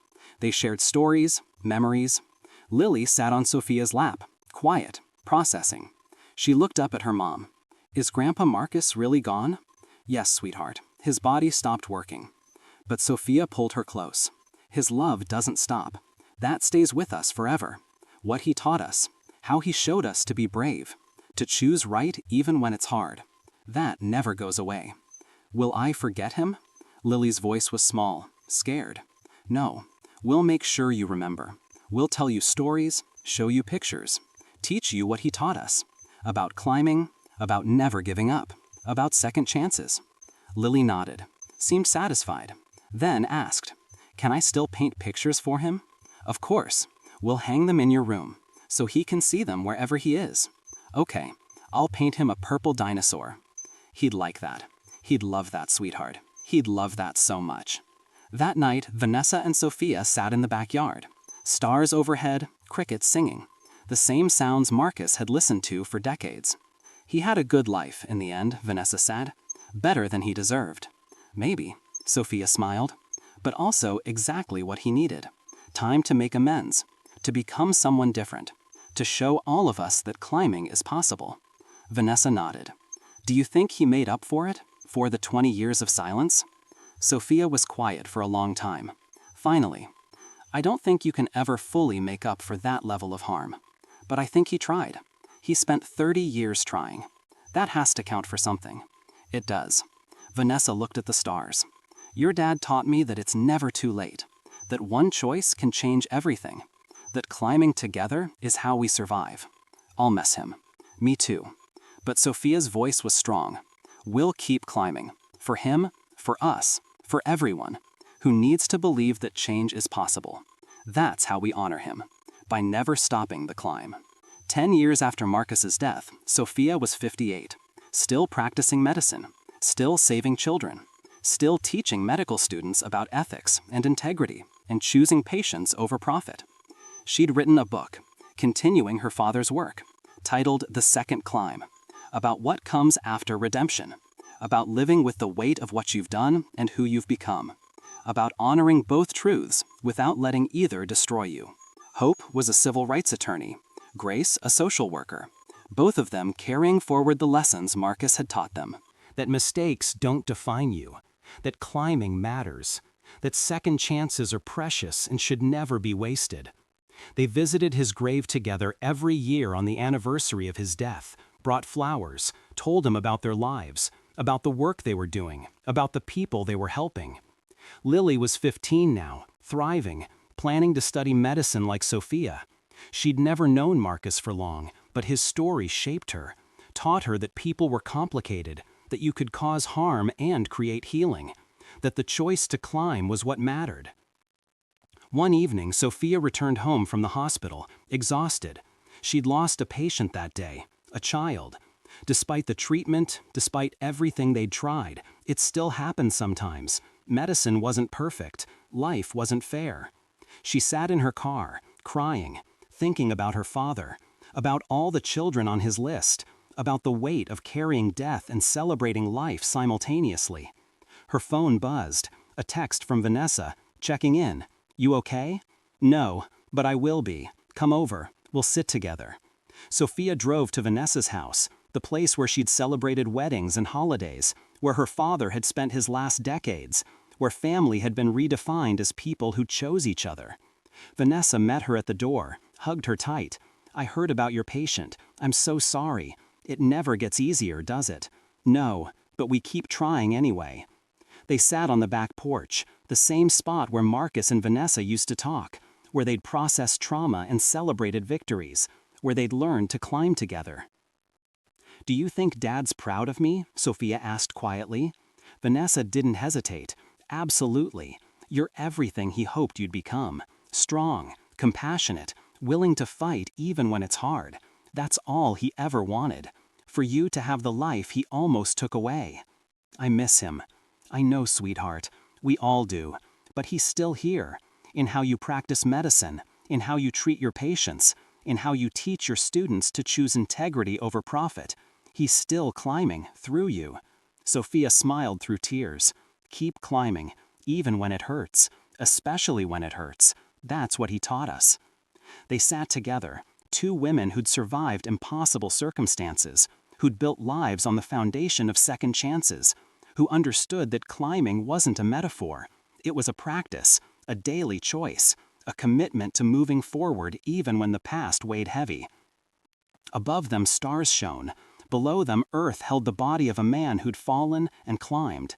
They shared stories, memories. Lily sat on Sophia's lap, quiet, processing. She looked up at her mom. Is Grandpa Marcus really gone? Yes, sweetheart. His body stopped working. But Sophia pulled her close. His love doesn't stop. That stays with us forever. What he taught us, how he showed us to be brave, to choose right even when it's hard. That never goes away. Will I forget him? Lily's voice was small, scared. No, we'll make sure you remember. We'll tell you stories, show you pictures, teach you what he taught us. About climbing, about never giving up, about second chances. Lily nodded, seemed satisfied, then asked, Can I still paint pictures for him? Of course. We'll hang them in your room, so he can see them wherever he is. Okay, I'll paint him a purple dinosaur. He'd like that. He'd love that, sweetheart. He'd love that so much. That night, Vanessa and Sophia sat in the backyard. Stars overhead, crickets singing. The same sounds Marcus had listened to for decades. He had a good life, in the end, Vanessa said. Better than he deserved. Maybe, Sophia smiled. But also exactly what he needed. Time to make amends. To become someone different. To show all of us that climbing is possible. Vanessa nodded. Do you think he made up for it? For the 20 years of silence? Sophia was quiet for a long time. Finally, I don't think you can ever fully make up for that level of harm. But I think he tried. He spent 30 years trying. That has to count for something. It does. Vanessa looked at the stars. Your dad taught me that it's never too late, that one choice can change everything, that climbing together is how we survive. I'll miss him. Me too. But Sophia's voice was strong. We'll keep climbing. For him, for us, for everyone who needs to believe that change is possible. That's how we honor him, by never stopping the climb. 10 years after Marcus's death, Sophia was 58, still practicing medicine, still saving children, still teaching medical students about ethics and integrity and choosing patience over profit. She'd written a book, continuing her father's work, titled The Second Climb, about what comes after redemption, about living with the weight of what you've done and who you've become, about honoring both truths without letting either destroy you. Hope was a civil rights attorney, Grace a social worker, both of them carrying forward the lessons Marcus had taught them. That mistakes don't define you, that climbing matters, that second chances are precious and should never be wasted. They visited his grave together every year on the anniversary of his death, brought flowers, told him about their lives, about the work they were doing, about the people they were helping. Lily was 15 now, thriving, planning to study medicine like Sophia. She'd never known Marcus for long, but his story shaped her, taught her that people were complicated, that you could cause harm and create healing, that the choice to climb was what mattered. One evening, Sophia returned home from the hospital, exhausted. She'd lost a patient that day, a child. Despite the treatment, despite everything they'd tried, it still happened sometimes. Medicine wasn't perfect. Life wasn't fair. She sat in her car, crying, thinking about her father, about all the children on his list, about the weight of carrying death and celebrating life simultaneously. Her phone buzzed, a text from Vanessa, checking in. You okay? No, but I will be. Come over. We'll sit together. Sophia drove to Vanessa's house, the place where she'd celebrated weddings and holidays, where her father had spent his last decades, where family had been redefined as people who chose each other. Vanessa met her at the door, hugged her tight. I heard about your patient. I'm so sorry. It never gets easier, does it? No, but we keep trying anyway. They sat on the back porch, the same spot where Marcus and Vanessa used to talk, where they'd processed trauma and celebrated victories, where they'd learned to climb together. Do you think Dad's proud of me? Sophia asked quietly. Vanessa didn't hesitate. Absolutely. You're everything he hoped you'd become. Strong, compassionate, willing to fight even when it's hard. That's all he ever wanted. For you to have the life he almost took away. I miss him. I know, sweetheart. We all do. But he's still here. In how you practice medicine, in how you treat your patients, in how you teach your students to choose integrity over profit. He's still climbing through you. Sophia smiled through tears. Keep climbing, even when it hurts, especially when it hurts. That's what he taught us. They sat together, two women who'd survived impossible circumstances, who'd built lives on the foundation of second chances, who understood that climbing wasn't a metaphor. It was a practice, a daily choice, a commitment to moving forward even when the past weighed heavy. Above them stars shone. Below them earth held the body of a man who'd fallen and climbed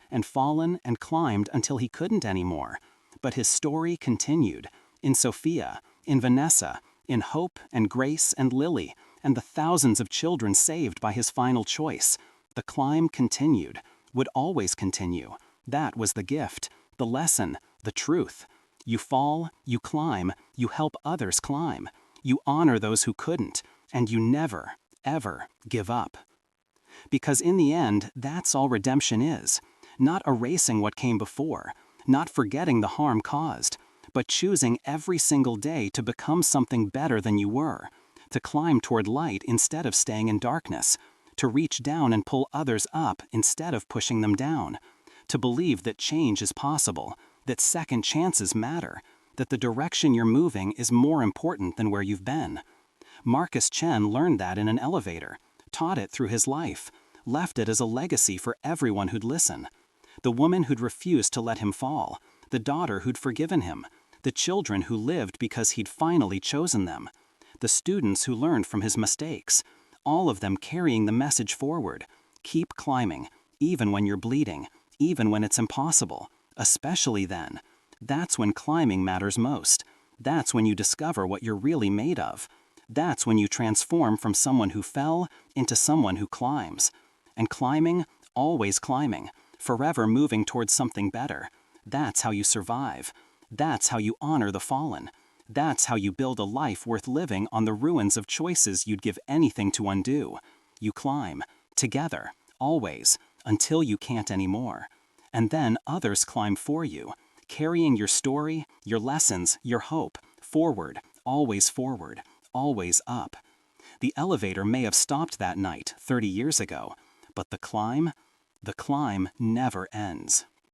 until he couldn't anymore. But his story continued. In Sophia, in Vanessa, in Hope and Grace and Lily, and the thousands of children saved by his final choice. The climb continued, would always continue. That was the gift, the lesson, the truth. You fall, you climb, you help others climb. You honor those who couldn't, and you never, ever give up. Because in the end, that's all redemption is. Not erasing what came before, not forgetting the harm caused, but choosing every single day to become something better than you were, to climb toward light instead of staying in darkness, to reach down and pull others up instead of pushing them down, to believe that change is possible, that second chances matter, that the direction you're moving is more important than where you've been. Marcus Chen learned that in an elevator, taught it through his life, left it as a legacy for everyone who'd listen. The woman who'd refused to let him fall, the daughter who'd forgiven him, the children who lived because he'd finally chosen them, the students who learned from his mistakes, all of them carrying the message forward. Keep climbing, even when you're bleeding, even when it's impossible, especially then. That's when climbing matters most. That's when you discover what you're really made of. That's when you transform from someone who fell into someone who climbs. And climbing, always climbing, forever moving towards something better. That's how you survive. That's how you honor the fallen. That's how you build a life worth living on the ruins of choices you'd give anything to undo. You climb, together, always, until you can't anymore. And then others climb for you, carrying your story, your lessons, your hope, forward, always up. The elevator may have stopped that night 30 years ago, but the climb never ends.